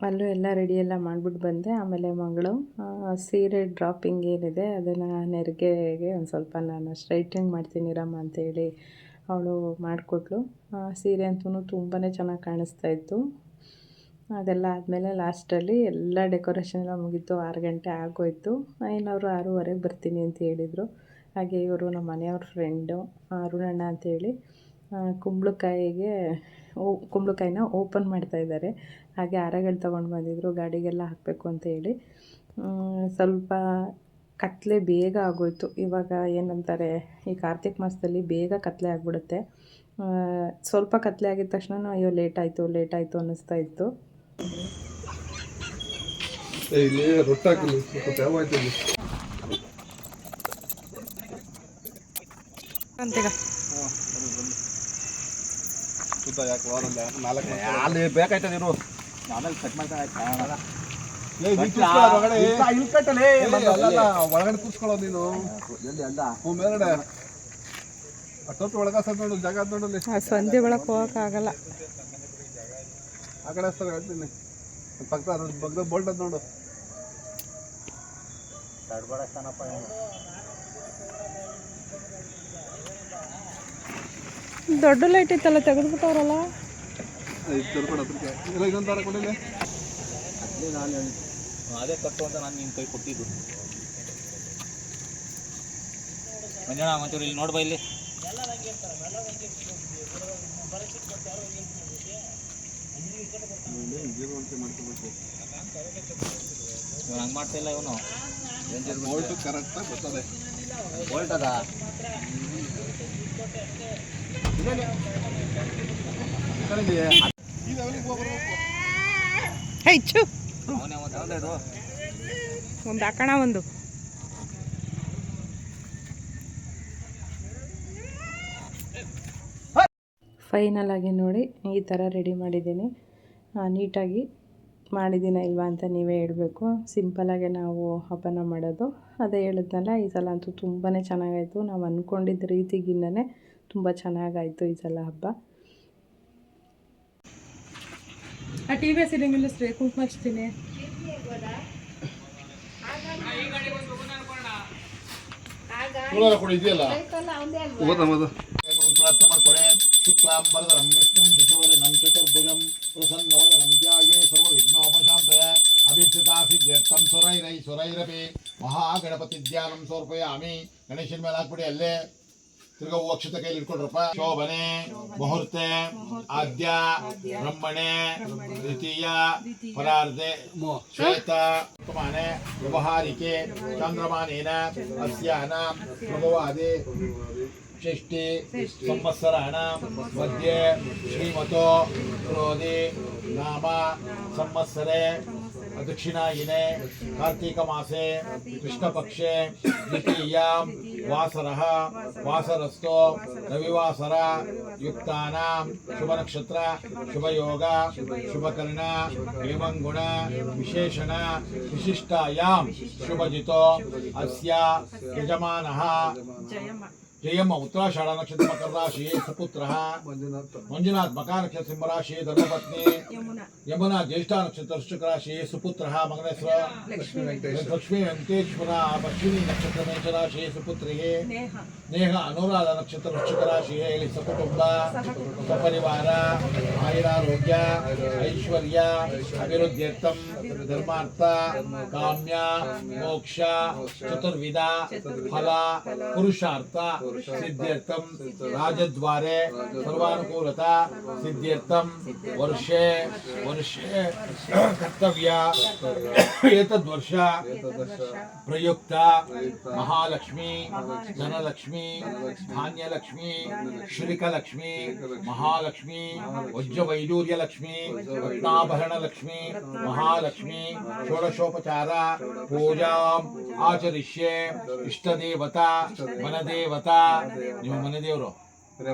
ಅಲ್ಲೂ ಎಲ್ಲ ರೆಡಿ ಎಲ್ಲ ಮಾಡಿಬಿಟ್ಟು ಬಂದೆ. ಆಮೇಲೆ ಮಗಳು ಸೀರೆ ಡ್ರಾಪಿಂಗ್ ಏನಿದೆ ಅದನ್ನು ನೆರಿಗೆಗೆ ಒಂದು ಸ್ವಲ್ಪ ನಾನು ಸ್ಟ್ರೈಟ್ನಿಂಗ್ ಮಾಡ್ತೀನಿ ರಮ್ಮ ಅಂತೇಳಿ ಅವಳು ಮಾಡಿಕೊಟ್ಲು. ಸೀರೆ ಅಂತೂ ತುಂಬಾ ಚೆನ್ನಾಗಿ ಕಾಣಿಸ್ತಾಯಿತ್ತು. ಅದೆಲ್ಲ ಆದಮೇಲೆ ಲಾಸ್ಟಲ್ಲಿ ಎಲ್ಲ ಡೆಕೋರೇಷನ್ ಎಲ್ಲ ಮುಗೀತು. 6 ಗಂಟೆ ಆಗೋಯ್ತು. ಇನ್ನವರು 6:15ಗೆ ಬರ್ತೀನಿ ಅಂತ ಹೇಳಿದರು. ಹಾಗೆ ಇವರು ನಮ್ಮ ಮನೆಯವ್ರ ಫ್ರೆಂಡು ಅರುಣಣ್ಣ ಅಂತೇಳಿ ಕುಂಬಳಕಾಯಿನ ಓಪನ್ ಮಾಡ್ತಾಯಿದ್ದಾರೆ. ಹಾಗೆ ಹಾರಗಳು ತೊಗೊಂಡು ಬಂದಿದ್ದರು, ಗಾಡಿಗೆಲ್ಲ ಹಾಕಬೇಕು ಅಂತ ಹೇಳಿ. ಸ್ವಲ್ಪ ಕತ್ಲೆ ಬೇಗ ಆಗೋಯ್ತು. ಇವಾಗ ಏನಂತಾರೆ, ಈ ಕಾರ್ತಿಕ್ ಮಾಸದಲ್ಲಿ ಬೇಗ ಕತ್ಲೆ ಆಗಿಬಿಡುತ್ತೆ. ಸ್ವಲ್ಪ ಕತ್ಲೆ ಆಗಿದ ತಕ್ಷಣ ಅಯ್ಯೋ ಲೇಟ್ ಆಯಿತು ಅನ್ನಿಸ್ತಾ ಇತ್ತು. ಇಲ್ಲಿ ರೊಟ್ಟಿ ಹಾಕಿಲ್ಲ, ಸ್ವಲ್ಪ ಯಾವ ಆಯ್ತು ಇಲ್ಲಿ ಅಂತೀಗ ಸುತ್ತ ಯಾಕೆ ವಾರಲ್ಲ 4 ಅಲ್ಲಿ ಬೇಕಾಯ್ತದೆ ಇರು, ಆಮೇಲೆ ಕಟ್ ಮಾಡ್ತಾರೆ. ಒಳಗಡೆ ಕೂರ್ಸ್ಕೊಳ್ಳೋದು ನೀನು ಮೇಲ್ಗಡೆ ಅಷ್ಟೊತ್ತು ಒಳಗ ನೋಡು, ಜಾಗ ಅದ್ ನೋಡಲ್ಲಿ. ಸಂಧಿ ಒಳಗೆ ಹೋಗೋಕ್ಕಾಗಲ್ಲ. ಆ ಕಡೆ ಹಚ್ತಾರೆ ಹೇಳ್ತೀನಿ. ಪಕ್ಕದ ಬೋಲ್ಟ್ ಅದ್ ನೋಡು. ದೊಡ್ಡ ಲೈಟ್ ಇತ್ತಲ್ಲ, ತೆಗೆದ್ಬಿಟ್ಟವ್ರಲ್ಲ. ಇನ್ನೊಂದು ದಾರ ಕೊಡಿಲ್ಲ. ಅದೇ ಕಟ್ಟು ಅಂತ ನಾನು ನಿನ್ನ ಕೈ ಕೊಟ್ಟಿದ್ದು. ಮಂಜಣ್ಣ ಒಂಚೂರು ಇಲ್ಲಿ ನೋಡ್ಬಾ, ಇಲ್ಲಿ ಹಂಗೆ ಮಾಡ್ತಾ ಇಲ್ಲ ಇವನು. ಬೋಲ್ಟ್ ಕರೆಕ್ಟಾಗಿ ಬರ್ತದೆ. ಬೋಲ್ಟ್ ಅದ ಹೆಚ್ಚು ಅವನೇ ಒಂದು ಒಂದು ಹಾಕೋಣ. ಒಂದು ಫೈನಲ್ ಆಗಿ ನೋಡಿ ಈ ಥರ ರೆಡಿ ಮಾಡಿದ್ದೀನಿ. ನೀಟಾಗಿ ಮಾಡಿದ್ದೀನ ಇಲ್ವಾ ಅಂತ ನೀವೇ ಹೇಳಬೇಕು. ಸಿಂಪಲಾಗೆ ನಾವು ಹಬ್ಬನ ಮಾಡೋದು. ಅದೇ ಹೇಳಿದ್ನಲ್ಲ, ಈ ಸಲ ಅಂತೂ ತುಂಬಾ ಚೆನ್ನಾಗಾಯಿತು. ನಾವು ಅಂದ್ಕೊಂಡಿದ್ದ ರೀತಿಗಿನ್ನೇ ತುಂಬ ಚೆನ್ನಾಗಾಯಿತು ಈ ಸಲ ಹಬ್ಬ. ಆ ಟಿ ವಿ ಸೀರೆ ನಿಲ್ಲಿಸ್ರಿ, ಕುಂಕುಮ ಹಚ್ತೀನಿ. ಇದೆಯಲ್ಲ ಪ್ರಾರ್ಥನೆ ಮಾಡ್ಕೊಳ್ಳೆ. ಶುಕ್ಲಾಂಬರಧರಂ ವಿಷ್ಣುಂ ಶಿಶುವದನಂ ಚತುರ್ಭುಜಂ ಪ್ರಸನ್ನವದನಂ ಧ್ಯಾಯೇ ಸರ್ವವಿಘ್ನೋಪಶಾಂತಯೇ. ಅಭೀಪ್ಸಿತಾ ಸಿದ್ಧ್ಯರ್ಥಂ ಸುರೈರಪಿ ಮಹಾಗಣಪತಿ ಧ್ಯಾನಂ ಸಮರ್ಪಯಾಮಿ. ಗಣೇಶನ ಮೇಲೆ ಹಾಕ್ಬಿಡಿ. ಅಲ್ಲೇ ತಿರ್ಗಾ ಅಕ್ಷತೆ ಕೈಲಿ ಇಟ್ಕೊಳ್ರಪ್ಪ. ಶೋಭನೆ ಮುಹೂರ್ತೆ ಆದ್ಯ ಬ್ರಹ್ಮಣೆ ದ್ವಿತೀಯ ಪರಾರ್ಧೆ ಶ್ವೇತ ಮಾನೆ ವ್ಯವಹಾರಿಕೆ ಚಂದ್ರಮಾನೇನ ಅಸ್ಯಾನಾಂ ಪ್ರಭವಾದಿ ಷಷ್ಠಿ ಸಂವತ್ಸರಾಣಾಂ ಮಧ್ಯೆ ಶ್ರೀಮತೋ ಕ್ರೋಧಿ ನಾಮ ಸಂವತ್ಸರೆ ದಕ್ಷಿಣಾಯಿನೆ ಕಾರ್ತಿಕ ಮಾಸೆ ಕೃಷ್ಣಪಕ್ಷೆ ದ್ವಿತೀಯಾಂ ವಾಸರಃ ವಾಸರಸ್ಥೋ ರವಿವಾಸರ ಯುಕ್ತಾನಾಂ ಶುಭ ನಕ್ಷತ್ರ ಶುಭಯೋಗ ಶುಭಕರ್ಣ ಹೇಮಂಗುಣ ವಿಶೇಷಣ ವಿಶಿಷ್ಟಾಯಾಂ ಶುಭಜಿತೋ ಅಸ್ಯ ಯಜಮಾನಃ ಜಯಮ್ಮ ಉತ್ತರಾಷಾಢ ನಕ್ಷತ್ರ ಮಕರ ರಾಶಿ ಸುಪುತ್ರ ಮಂಜುನಾಥ್ ಮಕರ ನಕ್ಷತ್ರ ಸಿಂಹ ರಾಶಿ ಧರ್ಮಪತ್ನಿ ಯಮುನಾ ಜ್ಯೇಷ್ಠ ನಕ್ಷತ್ರ ವೃಶ್ಚಿಕ ರಾಶಿ ಸುಪುತ್ರ ಮಗನೇಶ್ವರ ಲಕ್ಷ್ಮೀ ವೆಂಕಟೇಶ್ವರ ಪಶ್ಚಿಮಿ ನಕ್ಷತ್ರ ಮೇಷ ರಾಶಿ ಸುಪುತ್ರಿಗೆ ನೇಹ ಅನುರಾಧ ನಕ್ಷತ್ರ ವೃಶ್ಚಿಕ ರಾಶಿ ಹೇಳಿ ಸಕುಟುಂಬ ಸಪರಿವಾರ ಆಯುರಾರೋಗ್ಯ ಐಶ್ವರ್ಯ ಅಭಿವೃದ್ಧ್ಯರ್ಥಂ ಧರ್ಮಾರ್ಥ ಕಾಮ್ಯ ಮೋಕ್ಷ ಚತುರ್ವಿಧ ಫಲ ಪುರುಷಾರ್ಥ ಸಿದ್ಧ್ಯರ್ಥಂ ರಾಜದ್ವಾರೆ ಸರ್ವಾನುಕೂಲತಾ ಸಿದ್ಧ್ಯರ್ಥಂ ವರ್ಷೆ ಕರ್ತವ್ಯ ಏತದ್ವರ್ಷ ಪ್ರಯುಕ್ತ ಮಹಾಲಕ್ಷ್ಮಿ ಧನಲಕ್ಷ್ಮಿ ಧಾನ್ಯಲಕ್ಷ್ಮಿ ಶ್ರೀಕಲಕ್ಷ್ಮಿ ಮಹಾಲಕ್ಷ್ಮಿ ವಜ್ರವೈಡೂರ್ಯಲಕ್ಷ್ಮಿ ರತ್ನಾಭರಣಲಕ್ಷ್ಮಿ ಮಹಾಲಕ್ಷ್ಮಿ ಷೋಡಶೋಪಚಾರ ಪೂಜಾಂ ಆಚರಿಷ್ಯೆ. ಇಷ್ಟದೇವತಾ ಮನದೇವತಾ ನಿಮ್ಮ ಮನೆದೇವರು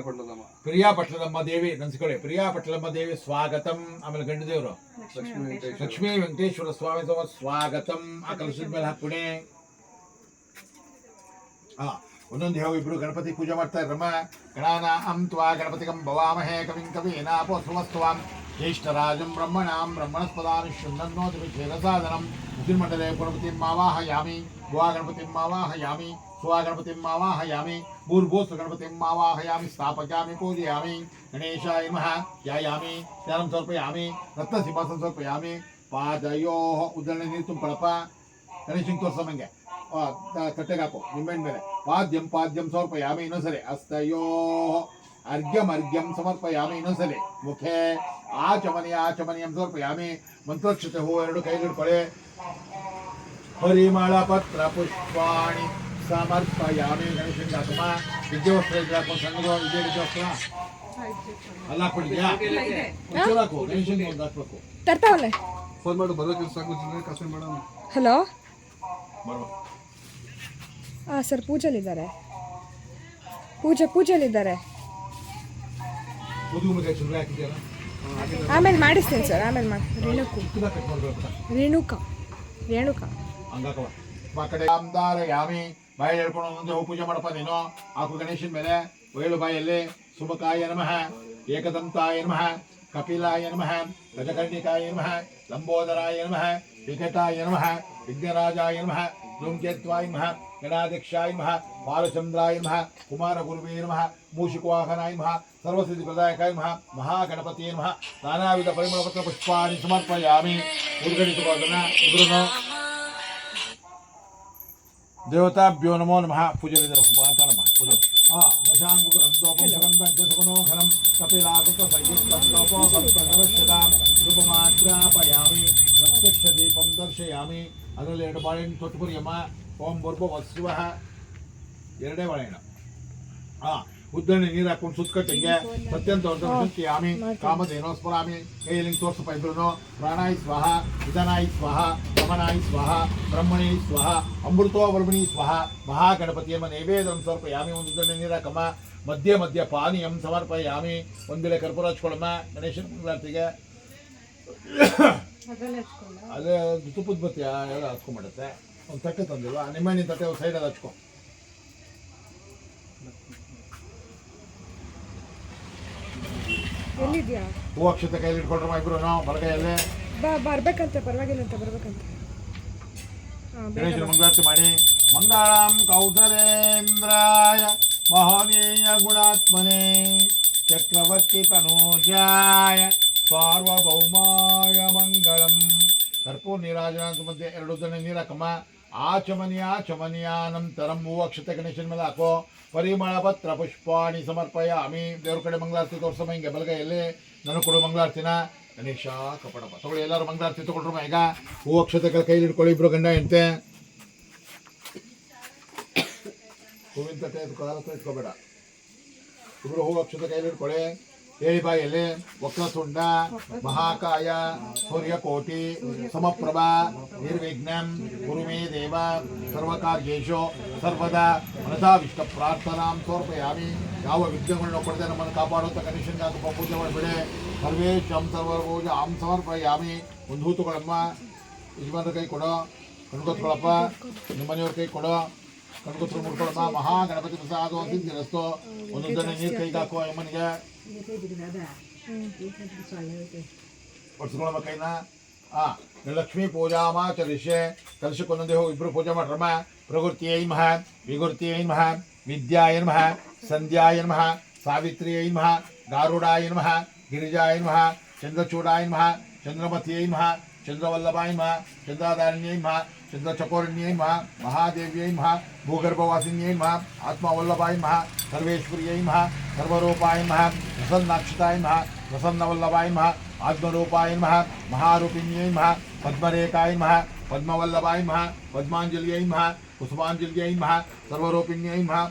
ಪ್ರಿಯಾಪಟ್ಟಣಮ್ಮ ದೇವಿ ನೆನ್ಸ್ಕೊಳ್ಳಿ. ಪ್ರಿಯಾಪಟ್ಟಣಮ್ಮ ದೇವಿ ಸ್ವಾಗತಂ. ಆಮೇಲೆ ಗಂಡು ದೇವರು ಲಕ್ಷ್ಮೀ ವೆಂಕಟೇಶ್ವರ ಸ್ವಾಮಿ ಸ್ವಾಗತಂ. ಆ ಕಲಶದ ಮೇಲೆ ಹಾಕ್ಬಿಡಿ. ಒಂದೊಂದು ಯಾವ ಇಬ್ರು ಗಣಪತಿ ಪೂಜೆ ಮಾಡ್ತಾ ಇರಮ್ಮ. ಗಣಾನಾಂ ತ್ವಾ ಗಣಪತಿಗಂ ಭವಾಮಹೇ ಕವಿಂ ಕವೀನಾಪೋಸ್ವಸ್ತ್ವಾಂ ಜ್ಯೇಷ್ಠರಾಜಂ ಬ್ರಹ್ಮಣಾಂ ಬ್ರಹ್ಮಣಸ್ಪದಾನಿ ಶೃಣ್ವನ್ನೋತಿ ವಿಶೇಷಸಾಧನಂ. ಮುಸ್ಲಿಮಂಡಲೆ ಗಣಪತಿಂ ಆವಾಹಯಾಮಿ. ದ್ವಾ ಗಣಪತಿಂ ಆವಾಹಯಾಮಿ. ಸ್ವಾ ಗಣಪತಿಂ ಆವಾಹಯಾಮಿ. ಭೂರ್ಭುವಸ್ಸು ಗಣಪತಿಂ ಆವಾಹಯಾಮಿ. ಸ್ಥಾಪಯಾಮಿ ಪೂಜಯಾಮಿ. ಗಣೇಶಾಯ ನಮಃ ಧ್ಯಾಯಾಮಿ. ಧ್ಯಾನಂ ಸಮರ್ಪಯಾಮಿ. ರತ್ನಸಿಂಹಾಸನ ಸಮರ್ಪಯಾಮಿ. ಪಾದಯೋಃ ಉದ್ದರಣೆ ನೀರು ತುಂಬಿಕೊಳ್ಳಪ್ಪ. ಗಣೇಶಂಗೆ ತೋರ್ಸಮ್ಮಂಗೆ ತಟ್ಟೆಗೆ ಹಾಕು ನಿಂಬೆಣ್ಣೆ ಮೇಲೆ. ಪಾದ್ಯಂ ಸಮರ್ಪಯಾಮಿ. ಇನ್ನೊಂದ್ಸರಿ ಹಸ್ತಯೋಃ ಅರ್ಘ್ಯಂ ಸಮರ್ಪಯಾಮಿ. ಇನ್ನೊಂದ್ಸಲಿ ಮುಖೆ ಆಚಮನಿಯಂ ಸಮರ್ಪಯಾಮಿ. ಮಂತ್ರಾಕ್ಷತೆ ಹೂ 2 ಕೈಗಿಡ್ಕೊಳ್ಳಿ. ಪರಿಮಳ ಪತ್ರ ಪುಷ್ಪಾಣಿ ಸಮರ್ಪಯಾಮಿ. ಗಣೇಶನಿಗೆ ಹಾಕಮ್ಮ. ವಿದ್ಯಾವಸ್ತ್ರ ಇದ್ರೆ ಹಾಕೊಂಡು ಸಣ್ಣದು ವಿದ್ಯೆ ವಿದ್ಯಾವಸ್ತ್ರ ಅಲ್ಲ ಹಾಕೊಂಡಿದ್ಯಾ? ಒಂಚೂರು ಹಾಕು. ಗಣೇಶನಿಗೆ ಒಂದು ಹಾಕ್ಬೇಕು. ತರ್ತಾವಲ್ಲ. ಫೋನ್ ಮಾಡು ಬರೋಕೆ ಸಾಕು. ಕಸ ಮಾಡೋಣ. ಹಲೋ ಬರುವ ಸರ್ ಪೂಜೆಲಿದ್ದಾರೆ. ಪೂಜೆಲಿದ್ದಾರೆ. ಆಮೇಲೆ ಮಾಡಿಸ್ತೀನಿ ಸರ್. ಆಮೇಲೆ ಮಾಡಿ. ರೇಣುಕಾ ಯಾಮಿ. ಬಾಯಿ ಹೇಳ್ಕೊಂಡು ಒಂದೊಂದು ಹೂ ಪೂಜೆ ಮಾಡಪ್ಪ ನೀನು. ಹಾಕು ಗಣೇಶನ ಮೇಲೆ. ಒಯ್ಳು ಬಾಯಲ್ಲಿ. ಸುಮಕಾಯ ನಮಃ ಏಕದಂತಾಯ ನಮಃ ಕಪಿಲಾಯ ನಮಃ ಗಜಕರ್ಣಿಕಾಯ ನಮಃ ಲಂಬೋದರಾಯ ನಮಃ ವಿಕಟಾಯ ನಮಃ ವಿಘ್ನರಾಜಾಯ ನಮಃ ಧೂಮಕೇತ್ವಾಯ ನಮಃ ಗಣಾಧ್ಯಕ್ಷಾಯ ನಮಃ ಬಾಲಚಂದ್ರಾಯ ನಮಃ ಕುಮಾರಗುರುವೇ ನಮಃ ಮೂಷಿಕವಾಹನಾಯ ನಮಃ ಸರ್ವಸಿದ್ಧಿಪ್ರದಾಯಕಾಯ ನಮಃ ಮಹಾಗಣಪತಿಯೇ ನಮಃ. ನಾನಾವಿಧ ಪರಿಮಳಪತ್ರ ಪುಷ್ಪಾಣಿ ಸಮರ್ಪಯಾಮಿ. ಉದ್ಗಣಿತವಾದನ ಇಬ್ರು ದೇವತಾಭ್ಯೋ ನಮೋ ನಮಃ. ಪೂಜೆ ಮಾತಾಡಮ್ಮ. ಪೂಜೆ ದಶಾಂಗುಕರಂ ದೋಪಂ ಸುಗಂಧಂ ಚ ಸುಗುಣೋಘನಂ ಕಪಿಲಾಕೃತ ಸಂಯುಕ್ತಂ ತಪೋಭಕ್ತನವಶ್ಯತಾಂ ರೂಪಮಾಗ್ರಾಪಯಾಮಿ. ಪ್ರತ್ಯಕ್ಷ ದೀಪಂ ದರ್ಶಯಾಮಿ. ಅದರಲ್ಲಿ 2 ಬಾಳೆಹಣ್ಣು ತೊಟ್ಟುಪುರಿಯಮ್ಮ. ಓಂ ಭೂರ್ಭುವಸ್ಸುವಃ 2 ಬಾಳೆಹಣ್ಣು. ಉದ್ದರಣೆ ನೀರು ಹಾಕೊಂಡು ಸುತ್ತಕಟ್ಟಿಗೆ ಸತ್ಯಂತಯಾಮಿ. ಕಾಮಧೇನೋಸ್ಮರಾಮಿ. ಕೈಯಲ್ಲಿ ತೋರ್ಸಪ್ಪ ಇಬ್ರು. ಪ್ರಾಣಾಯಿ ಸ್ವಾಹ ವಿಧಾನಾಯಿ ಸ್ವಾಹ ರಮಣಾಯಿ ಸ್ವಾಹ ಬ್ರಹ್ಮಣಿ ಸ್ವಾಹ ಅಮೃತೋ ಬ್ರಹ್ಮಣಿ ಸ್ವಾಹ. ಮಹಾಗಣಪತಿಯಮ್ಮ ನೈವೇದ್ಯಂ ಸಮರ್ಪಯಾಮಿ. ಒಂದು ಉದ್ದರಣೆ ನೀರು ಹಾಕಮ್ಮ. ಮಧ್ಯೆ ಮಧ್ಯೆ ಪಾನೀಯಂ ಸಮರ್ಪಯಾಮಿ. ಒಂದು ವೇಳೆ ಕರ್ಪೂರ ಹಚ್ಕೊಳ್ಳಮ್ಮ ಗಣೇಶನ ಮಂಗಳಾರತಿಗೆ. ಅದೇ ತುಪ್ಪದ ಬತ್ತಿ ಎಲ್ಲ ಹಚ್ಕೊಂಡ್ಬಿಡುತ್ತೆ. ಒಂದು ತಟ್ಟೆ ತಂದಿಲ್ವಾ ನಿಮ್ಮಣ್ಣಿನ ತಟ್ಟೆ ಒಂದು ಸೈಡಲ್ಲಿ ಹಚ್ಕೊ. ಎಲ್ಲಿದ್ಯಾ? ಹೂ ಅಕ್ಷತೆ ಕೈಲಿ ಇಟ್ಕೊಳ್ರಮ್ಮ ಇಬ್ರು ಬಲಗೈಯಲ್ಲೇ. ಬರ್ಬೇಕಂತೆ, ಪರವಾಗಿಲ್ಲ ಅಂತ ಬರ್ಬೇಕಂತೆ. ಗಣೇಶನ ಮಂಗಳಾರತಿ ಮಾಡಿ. ಮಂಗಳಂ ಕೌಸಲೇಂದ್ರಾಯ ಮಹನೀಯ ಗುಣಾತ್ಮನೆ ಚಕ್ರವರ್ತಿ ತನೂಜಾಯ ಸಾರ್ವಭೌಮಾಯ ಮಂಗಳಂ. ಕರ್ಪೂರ ನೀರಾಜನ ಅಂತ ಮಧ್ಯೆ 2 ಉದ್ದನೆ ನೀರು ಹಾಕಮ್ಮ. ಆಚಮನಿಯಾನಂತರಂ ಹೂ ಅಕ್ಷತೆ ಗಣೇಶನ ಮೇಲೆ ಹಾಕೋ. ಪರಿಮಳ ಪತ್ರ ಪುಷ್ಪಾಣಿ ಸಮರ್ಪಯಾಮಿ. ದೇವ್ರ ಕಡೆ ಮಂಗಳಾರತಿ ತೋರ್ಸಮ್ಮ ಹಿಂಗೆ ಬಲಗೈಯಲ್ಲಿ. ನನಗೆ ಕೊಡು ಮಂಗಳಾರತಿನ. ಗಣೇಶ ಕಪಡಪ್ಪ ತಗೊಳ್ಳಿ, ಎಲ್ಲರೂ ಮಂಗಳಾರತಿ ತಗೊಳ್ರಮ್ಮ. ಈಗ ಹೂ ಅಕ್ಷತೆ ಕೈಲಿ ಇಟ್ಕೊಳ್ಳಿ ಇಬ್ರು ಗಂಡ ಹೆಂಡತಿ. ಹೂವಿನ ತಟ್ಟೆ ಇಟ್ಕೋಬೇಡ, ಇಬ್ರು ಹೂ ಅಕ್ಷತೆ ಕೈಲಿ ಇಟ್ಕೊಳ್ಳಿ. ಹೇಳಿ ಬಾಯಲ್ಲಿ. ವಕ್ರತುಂಡ ಮಹಾಕಾಯ ಸೂರ್ಯಕೋಟಿ ಸಮಪ್ರಭಾ ನಿರ್ವಿಘ್ನಂ ಕುರು ಮೇ ದೇವ ಸರ್ವಕಾರ್ಯೇಷು ಸರ್ವದಾ ಮನಸಾವಿಷ್ಟ ಪ್ರಾರ್ಥನಾಂ ಸಮರ್ಪಯಾಮಿ. ಯಾವ ವಿಘ್ನಗಳನ್ನ ಕೊಡದೆ ನಮ್ಮನ್ನು ಕಾಪಾಡುತ್ತಾ ಗಣೇಶನಿಗೆ ಪೂಜೆ ಮಾಡಿಬಿಡಿ. ಸರ್ವೇಶಂ ಸರ್ವಪೂಜಾಂ ಸಮರ್ಪಯಾಮಿ. ಒಂದು ಹೂ ತಗೊಳಮ್ಮ, ಯಜಮಾನ್ರ ಕೈ ಕೊಡೋ. ಕಣ್ಗೊತ್ಕೊಳಪ್ಪ, ನಿಮ್ಮ ಮನೆಯವ್ರ ಕೈ ಕೊಡೋ. ಕಣ್ಗೊತ್ರು ಮುಡ್ಕೊಳಮ್ಮ. ಮಹಾಗಣಪತಿ ಪ್ರಸಾದ ಸಿದ್ಧಿರಸ್ತು. ಒಂದೊಂದನೇ ನೀರು ಕೈಗೆ ಹಾಕುವ ಯಮ್ಮನಿಗೆ. ಒಡ್ಸ್ಕೊಳಮ್ಮ ಕೈನ. ಲಕ್ಷ್ಮೀ ಪೂಜಾಮಾಚರಿಷ್ಯೆ. ಕಲಶಕ್ಕೊಂದೊಂದೇ ಹೋಗಿ ಇಬ್ಬರು ಪೂಜೆ ಮಾಡ್ರಮ್ಮ. ಪ್ರಕೃತಿಯೈ ನಮಃ, ವಿಕೃತಿಯೈ ನಮಃ, ವಿದ್ಯಾಯ ನಮಃ, ಸಂಧ್ಯಾಯ ನಮಃ, ಸಾವಿತ್ರಿಯೈ ನಮಃ, ಗಾರುಡಾಯ ನಮಃ, ಗಿರಿಜಾಯ ನಮಃ, ಚಂದ್ರಚೂಡಾಯ ನಮಃ, ಚಂದ್ರಮತಿಯೈ ನಮಃ, ಚಂದ್ರವಲ್ಲಭಾಯ ನಮಃ, ಚಂದ್ರಧಾರಿಣ್ಯೈ ನಮಃ, ಚಂದ್ರಚಕೋರಣ್ಯೈ ನಮಃ, ಮಹಾದೇವ್ಯೈ ನಮಃ, ಭೂಗರ್ಭವಾಸಿನ್ಯೈ ನಮಃ, ಆತ್ಮವಲ್ಲಭಾಯ ನಮಃ, ಸರ್ವೇಶ್ವರ್ಯೈ ನಮಃ, ಸರ್ವರೂಪಾಯ ನಮಃ, ಪ್ರಸನ್ನಾಕ್ಷತಾಯ ನಮಃ, ಪ್ರಸನ್ನವಲ್ಲಭಾಯ ನಮಃ, ಆತ್ಮರೂಪಾಯ ನಮಃ, ಮಹಾರೂಪಿಣ್ಯೈ ನಮಃ, ಪದ್ಮರೇಖಾಯ ನಮಃ, ಪದ್ಮವಲ್ಲಭಾಯ ನಮಃ, ಪದ್ಮಾಂಜಲಿಯೈ ನಮಃ, ಕುಸುಮಾಂಜಲಿಯೈ ನಮಃ, ಸರ್ವರೂಪಿಣ್ಯೈ ನಮಃ,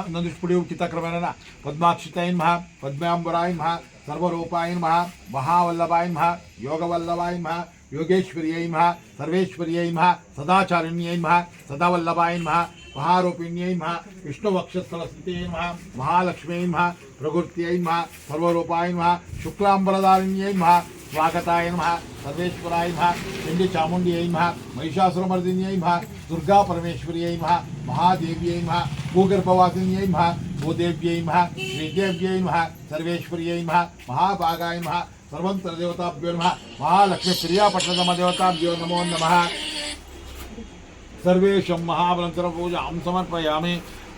ಇನ್ನೊಂದಿಷ್ಟು ಪುಡಿ ಚಿತ್ತಕ್ರಮೇಣ. ಪದ್ಮಾಕ್ಷಿತೈ ನಮಃ, ಪದ್ಮಾಂಬರಾಯ ನಮಃ, ಸರ್ವರೂಪಾಯ ನಮಃ, ಮಹಾವಲ್ಲಭಾಯ ನಮಃ, ಯೋಗವಲ್ಲಭಾಯ ನಮಃ, ಯೋಗೇಶ್ವರ್ಯೈ ನಮಃ, ಸರ್ವೇಶ್ವರ್ಯೈ ನಮಃ, ಸದಾಚಾರಿಣ್ಯೈ ನಮಃ, ಸದಾವಲ್ಲಭಾಯ ನಮಃ, ಮಹಾರೂಪಿಣ್ಯೈ ನಮಃ, ವಿಷ್ಣುವಕ್ಷಸ್ಥಲಸ್ಥಿತೈ ನಮಃ, ಮಹಾಲಕ್ಷ್ಮ್ಯೈ ನಮಃ, ಪ್ರಕೃತ್ಯೈ ನಮಃ, ಸರ್ವರೂಪಾಯ ನಮಃ, ಶುಕ್ಲಾಂಬರಧಾರಿಣ್ಯೈ ನಮಃ, ಸ್ವಾಗತಾಯ ನಮಃ, ಸರ್ವೇಶ್ವರಾಯ ನಮಃ, ಚಂಡಿ ಚಾಮುಂಡಿಯೈ ನಮಃ, ಮಹಿಷಾಸುರಮರ್ದಿನ್ಯೈ ನಮಃ, ದುರ್ಗಾ ಪರಮೇಶ್ವರ್ಯೈ ನಮಃ, ಮಹಾದೇವ್ಯೈ ನಮಃ, ಭೂಗರ್ಭವಾಸಿನ್ಯೈ ನಮಃ, ಭೂದೇವ್ಯೈ ನಮಃ, ಶ್ರೀದೇವ್ಯೈ ನಮಃ, ಸರ್ವೇಶ್ವರ್ಯೈ ನಮಃ, ಮಹಾಭಾಗಾಯ ನಮಃ, ಸರ್ವಂತರ ದೇವತಾಭ್ಯೋ ನಮಃ, ಮಹಾಲಕ್ಷ್ಮೀ ಪ್ರಿಯಾಪಟ್ಟಣಮ ದೇವತಾಭ್ಯೋ ನಮೋ ನಮಃ. ಸರ್ವೇಶಂ ಮಹಾಬಲಂತರ ಪೂಜಾಂ ಸಮರ್ಪಯಾಮಿ.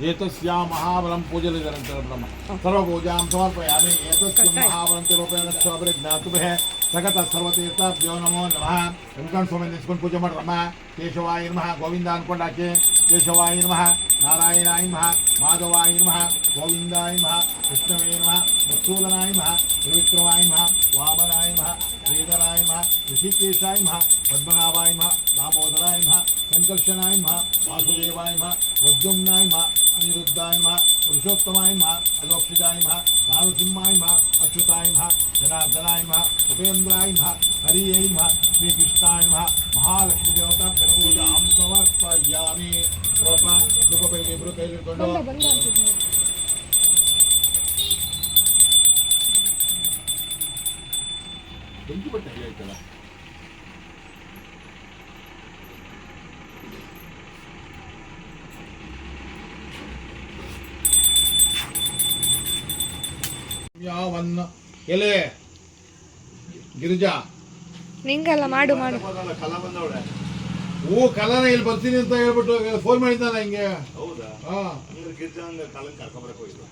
ಏತಸ್ಯಾ ಮಹಾಬಲಂ ಪೂಜಲಿದರಂತರ ಬ್ರಹ್ಮ ಸರ್ವಪೂಜಾಂ ಸಮರ್ಪಯಾಮಿ. ಏತಸ್ಯ ಮಹಾಬಲಂತ ರೂಪೇಣ ಕ್ಷೋಭೆ ಜ್ಞಾತುಭೆ ಸಗತ ಸರ್ವತೀರ್ಥಾಭ್ಯೋ ನಮೋ ನಮಃ. ವೆಂಕಟ ಸ್ವಾಮಿ ನಿಲ್ಸ್ಕೊಂಡು ಪೂಜೆ ಮಾಡ್ರಮ್ಮ. ಕೇಶವಾಯ ನಮಃ, ಗೋವಿಂದ ಅನ್ಕೊಂಡು ಹಾಕಿ. ಕೇಶವಾಯ ನಮಃ, ನಾರಾಯಣಾಯ ನಮಃ, ಮಾಧವಾಯ ನಮಃ, ಗೋವಿಂದಾಯ ನಮಃ, ಕೃಷ್ಣವೇ ನಮಃ, ಮತ್ಸೂದನಾಯ ನಮಃ, ತ್ರಿವಿಕ್ರಮಾಯ ನಮಃ, ವಾಮನಾಯ ನಮಃ, ಶ್ರೀಧರಾಯ ನಮಃ, ಋಷಿಕೇಶಾಯ ನಮಃ, ಪದ್ಮನಾಭಾಯ ನಮಃ, ದಾಮೋದರಾಯ ನಮಃ, ಸಂಕರ್ಷಣಾಯ ನಮಃ, ವಾಸುದೇವಾಯ ನಮಃ, ಪ್ರದ್ಯುಮ್ನಾಯ ನಮಃ, ಅನಿರುದ್ಧಾಯ ನಮಃ, ಪುರುಷೋತ್ತಮಾಯ ನಮಃ, ಅಲೋಕ್ಷಿತಾಯ ನಮಃ, ನಾರಸಿಂಹಾಯ ನಮಃ, ಅಚ್ಯುತಾಯ ನಮಃ, ಜನಾರ್ದನಾಯ ನಮಃ, ಉಪೇಂದ್ರಾಯ ನಮಃ, ಹರಿಯೈ ನಮಃ, ಶ್ರೀಕೃಷ್ಣಾಯ ನಮಃ, ಮಹಾಲಕ್ಷ್ಮೀ ದೇವತಾ ಪೂಜಾಂ ಸಮರ್ಪಯಾಮಿ. ಕೈಲಿ ಇಬ್ರು ಕೈಲಿಟ್ಕೊಂಡು ಬೆಂಕಿ ಬಟ್ಟೆ ಆಯ್ತಲ್ಲ. ಯಾವನ್ನ ಎಲೆ ಗಿರಿಜಾ ನಿಂಗಲ್ಲ, ಮಾಡು ಮಾಡು. ಕಲ ಬಂದವಳೆ. ಕಲನ ಇಲ್ಲಿ ಬರ್ತೀನಿ ಅಂತ ಹೇಳ್ಬಿಟ್ಟು ಫೋನ್ ಮಾಡಿದ್ದಾನೆ ಹಿಂಗೆ. ಹೌದಾ? ಗಿರ್ಜಾ ಕಲನ್ ಕರ್ಕೊಂಬರಕ್ ಹೋಗಿದ್ರು.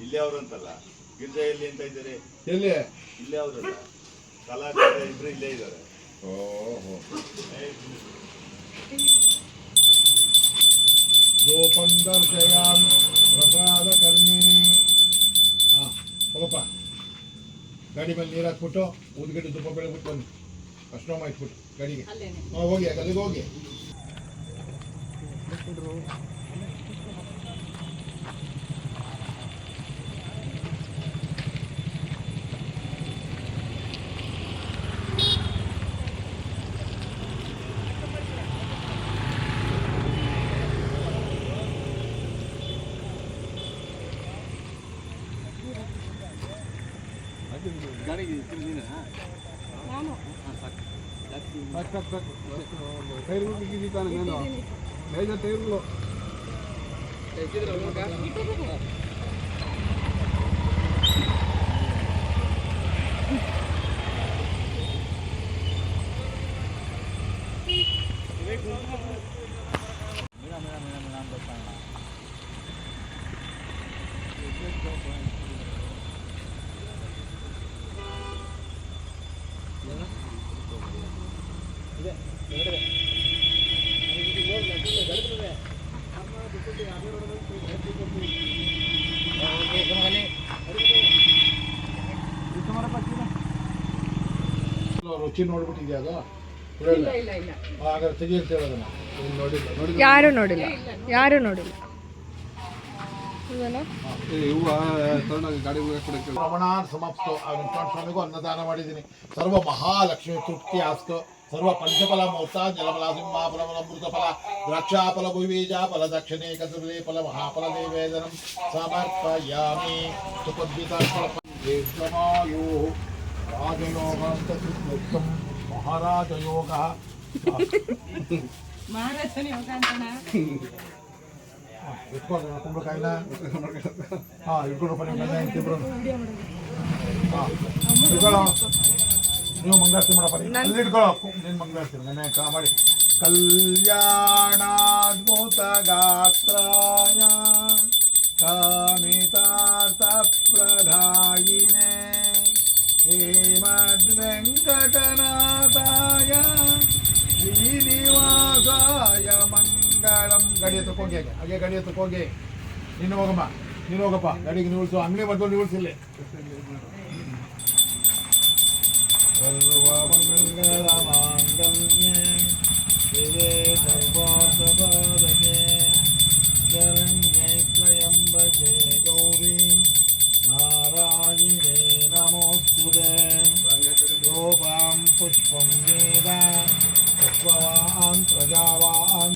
ಇಲ್ಲೇ ಅವ್ರಂತಲ್ಲ. ಗಿರ್ಜಾ ಎಲ್ಲಿ ಅಂತ ಇದ್ದಾರೆ? ಎಲ್ಲಿ? ಇಲ್ಲೇ ಅವ್ರಲ್ಲ. ಕಲಾ ಇಬ್ರು ಇಲ್ಲೇ ಇದ್ದಾರೆ. ದೋಪಂದರ್ಶಯಾನ್ ಪ್ರಸಾದ ಕರ್ಮಿಣಿ. ಹೋಗಪ್ಪ, ಗಾಡಿ ಮೇಲೆ ನೀರು ಹಾಕ್ಬಿಟ್ಟು ಊದ್ಗಡ್ಡೆ ತುಪ್ಪ ಬೆಳಗ್ಬಿಟ್ಟು ಬನ್ನಿ. ಅಷ್ಟೋ ಇಟ್ಬಿಟ್ಟು ಗಾಡಿಗೆ ಹೋಗಿ, ಅಲ್ಲಿಗೆ ಹೋಗಿ. ರುಚಿ ನೋಡ್ಬಿಟ್ಟಿದ್ಯಾ ಅದು ಹಾಗಾದ್ರೆ ತೆಗಿ ಅಂತ ಹೇಳೋದನ್ನ ನೋಡಿಲ್ಲ ಯಾರು ನೋಡಿಲ್ಲ ಯಾರು ನೋಡಿಲ್ಲ ರಮಣಾನ್ ಸಮಾಪ್ತು ಸ್ವಾಮಿಗೂ ಅನ್ನದಾನ ಮಾಡಿದ್ದೀನಿ. ಸರ್ವ ಮಹಾಲಕ್ಷ್ಮಿ ತೃಪ್ತಿ ಆಸ್ತು ಸರ್ವ ಪಂಚಫಲ ಮೌತ ಜಲಫಲ ಸಿಂಹಾಫಲ ಅಮೃತಫಲ ದ್ರಾಕ್ಷಾಫಲ ಭುವೀಜಾಫಲ ದಕ್ಷಿಣೇ ಕಸಬಲೆ ಫಲ ಮಹಾಫಲ ನಿವೇದನಂ ಸಮರ್ಪಯಾಮಿ ಸುಪದ್ವಿತಾಯೋ ರಾಜಯೋಗಂ ಮಹಾರಾಜಯೋಗ ಮಹಾರಾಜನ ಯೋಗ ಅಂತಣ್ಣ. ಇಟ್ಕೊಂಡು ಕುಂಬಳಕಾಯಿನ ಹಾಂ ಇಟ್ಕೊಂಡ್ರಪ್ಪ ನೀವು ಗಂಡ ಹೆಂಡ್ತಿಬ್ರು ಹಾಂ ಇಟ್ಕೊಳ್ಳೋ ನೀವು ಮಂಗಳಾರತಿ ಮಾಡಪ್ಪ ಅಲ್ಲಿ ಇಟ್ಕೊಳ್ಳೋ ನೀನು ಮಂಗಳಾರತಿ ಗಂಡ ಹೆಂಡ್ತಿ ಮಾಡಿ ಕಲ್ಯಾಣಾದ್ಭುತ ಗಾತ್ರಾಯ ಕಾಮಿತಾರ್ಥ ಪ್ರಧಾಯಿನೇ ಶ್ರೀಮದ್ವೆಂಕಟನಾಥಾಯ ಶ್ರೀನಿವಾಸಾಯ ಮಂಗಳಂ. ಗಾಡಿ ಹತ್ರಕ್ಕೆ ಹೋಗಿ ಹಾಗೆ ಗಾಡಿ ಹತ್ರಕ್ಕೆ ಹೋಗಿ ನೀನು ಹೋಗಮ್ಮ, ನೀನು ಹೋಗಪ್ಪ ಗಾಡಿಗೆ ನಿಲ್ಸು, ಅಂಗಡಿ ಬಂದು ನಿಲ್ಸಿಲ್ಲ. ಸರ್ವಮಂಗಳ ಮಾಂಗಲ್ಯೆ ಶಿವೆ ಸರ್ವಾರ್ಥಸಾಧಕೆ ಶರಣ್ಯೆ ತ್ರ್ಯಂಬಕೆ ಗೌರಿ ನಾರಾಯಣೇ ನಮೋಸ್ತುತೆ. ರೂಪಂ ಪುಷ್ಪಂ ವೇದ ಪುಷ್ಪವಾನ್ ಪ್ರಜಾವಾನ್.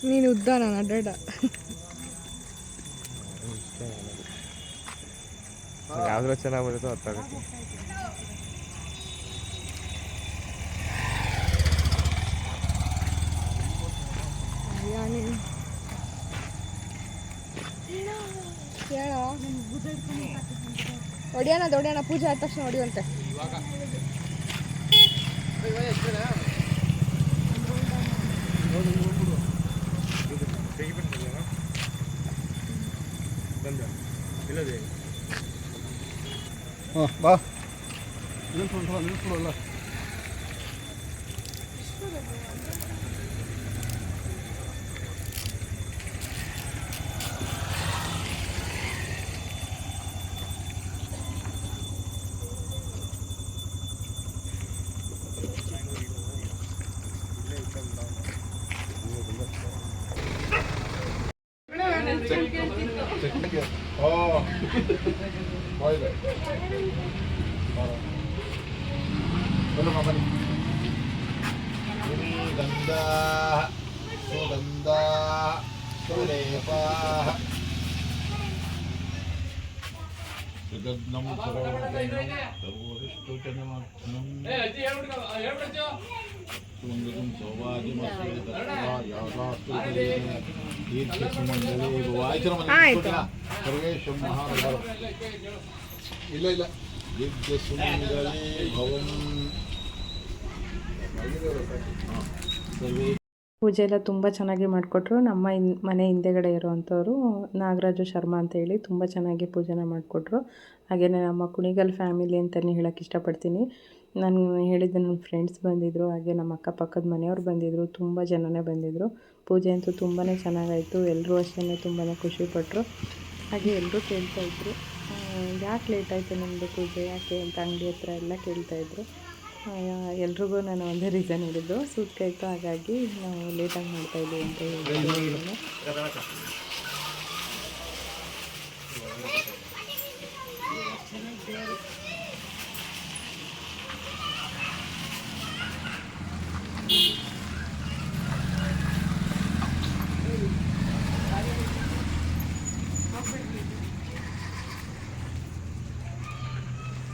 ನೀನು ಉದ್ದ ನಾನು ಅಡ್ಡಾಡ ಯಾವ್ದ್ರ ಚೆನ್ನಾಗಿ ಬರುತ್ತೋ ಅತ್ತಾಗುತ್ತೆ. ಹೊಡಿಯೋಣ ದೊಡ್ಯೋಣ, ಪೂಜೆ ಆದ ತಕ್ಷಣ ಹೊಡಿಯುವಂತೆ. ಹಾಂ ಬಾ ನಿಲ್ಸ್ಕೊಡಲ್ಲ. ಗಂಧ ಸುಗಂಧ ಸುಲೇಪ ಸುಗಂಧಂ ಸರ್ವರಿಷ್ಟು ಜನಮಗ್ನಂ ಸುಗಂಧಂ ಸೌಭಾಗ್ಯಮಸ್ತು ಕೀರ್ತಿಸುಮಂಗಲೇ ಸರ್ವೇಶಂ ಮಹಾಭವ. ಇಲ್ಲ ಇಲ್ಲ ದಿವ್ಯ ಸುಮಂಗಲೇ ಭವಂ. ಪೂಜೆ ಎಲ್ಲ ತುಂಬ ಚೆನ್ನಾಗಿ ಮಾಡಿಕೊಟ್ರು. ನಮ್ಮ ಮನೆ ಹಿಂದೆಗಡೆ ಇರೋವಂಥವ್ರು ನಾಗರಾಜು ಶರ್ಮಾ ಅಂತ ಹೇಳಿ ತುಂಬ ಚೆನ್ನಾಗಿ ಪೂಜೆನ ಮಾಡಿಕೊಟ್ರು. ಹಾಗೆಯೇ ನಮ್ಮ ಕುಣಿಗಲ್ ಫ್ಯಾಮಿಲಿ ಅಂತಲೇ ಹೇಳೋಕ್ಕೆ ಇಷ್ಟಪಡ್ತೀನಿ. ನಾನು ಹೇಳಿದ್ದೆ ನನ್ನ ಫ್ರೆಂಡ್ಸ್ ಬಂದಿದ್ದರು, ಹಾಗೆ ನಮ್ಮ ಅಕ್ಕಪಕ್ಕದ ಮನೆಯವ್ರು ಬಂದಿದ್ದರು, ತುಂಬ ಜನನೇ ಬಂದಿದ್ದರು. ಪೂಜೆ ಅಂತೂ ತುಂಬಾ ಚೆನ್ನಾಗಾಯಿತು. ಎಲ್ಲರೂ ಅಷ್ಟೇ ತುಂಬಾ ಖುಷಿಪಟ್ಟರು. ಹಾಗೆ ಎಲ್ಲರೂ ಕೇಳ್ತಾಯಿದ್ರು, ಯಾಕೆ ಲೇಟ್ ಆಯಿತು ನಮ್ಮದು ಪೂಜೆ ಯಾಕೆ ಅಂತ ಅಂಗಡಿ ಹತ್ರ ಎಲ್ಲ ಕೇಳ್ತಾಯಿದ್ರು. ಎಲ್ರಿಗೂ ನಾನು ಒಂದೇ ರೀಸನ್ ಹೇಳಿದ್ದು, ಸೂತ್ಕ ಇತ್ತು, ಹಾಗಾಗಿ ನಾವು ಲೇಟಾಗಿ ಮಾಡ್ತಾಯಿದ್ದೀವಿ ಅಂತ ಹೇಳಿದ್ದೀನಿ.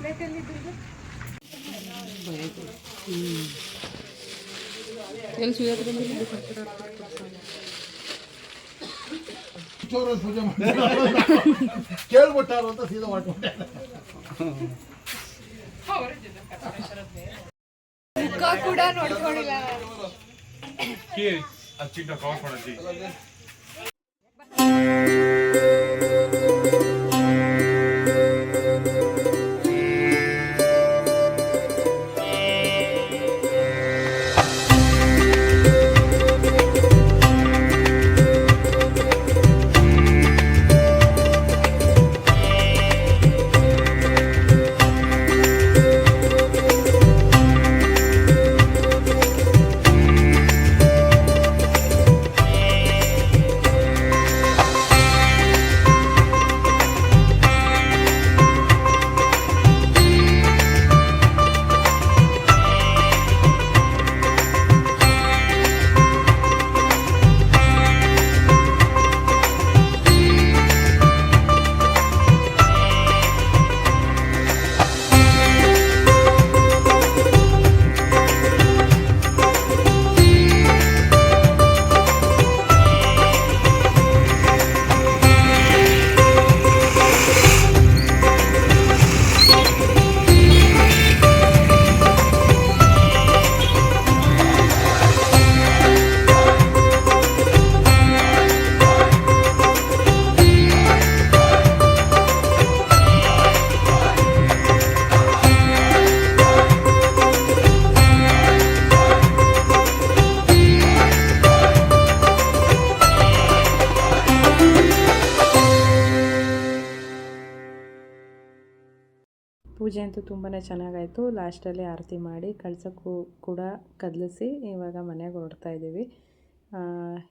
ಪ್ಲೇಟಲ್ಲಿ ಇದ್ದು ಎಲ್ಲಿ ಸುಯೋದ್ರ ಚೋರ ಪೂಜೆ ಮಾಡಿ ಕೇಳ್ಬಿಟ್ಟಾರು ಅಂತ ಸೀದಾ ಮಾಡ್ಕೊಂಡೆ. ಮುಖ ಕೂಡ ನೋಡ್ಕೊಂಡಿಲ್ಲ. ಪೂಜೆ ಅಂತೂ ತುಂಬಾ ಚೆನ್ನಾಗಾಯಿತು. ಲಾಸ್ಟಲ್ಲಿ ಆರತಿ ಮಾಡಿ ಕಳಸಕ್ಕೂ ಕೂಡ ಕದಲಿಸಿ ಇವಾಗ ಮನೆಗೆ ಹೊರಡ್ತಾ ಇದ್ದೀವಿ.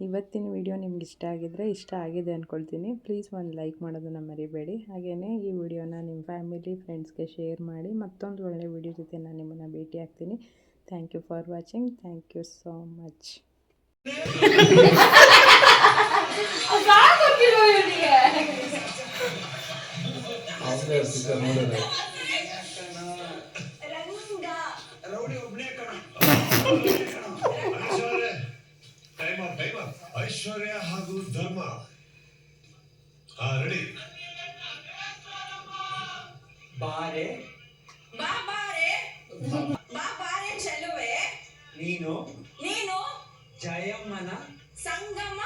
ಇವತ್ತಿನ ವಿಡಿಯೋ ನಿಮ್ಗೆ ಇಷ್ಟ ಆಗಿದ್ದರೆ, ಇಷ್ಟ ಆಗಿದೆ ಅಂದ್ಕೊಳ್ತೀನಿ. ಪ್ಲೀಸ್ ಒಂದು ಲೈಕ್ ಮಾಡೋದನ್ನು ಮರಿಬೇಡಿ. ಹಾಗೆಯೇ ಈ ವಿಡಿಯೋನ ನಿಮ್ಮ ಫ್ಯಾಮಿಲಿ ಫ್ರೆಂಡ್ಸ್ಗೆ ಶೇರ್ ಮಾಡಿ. ಮತ್ತೊಂದು ಒಳ್ಳೆಯ ವಿಡಿಯೋ ಜೊತೆ ನಾನು ನಿಮ್ಮನ್ನು ಭೇಟಿ ಆಗ್ತೀನಿ. Thank you for watching. Thank you so much. Aishwarya ಹಾಗೂ ಧರ್ಮ ರೆಡಿ. ಬಾರೆ ಬಾರೆ ಚೆಲುವೆ ನೀನು ಜಯಮ್ಮನ ಸಂಗಮ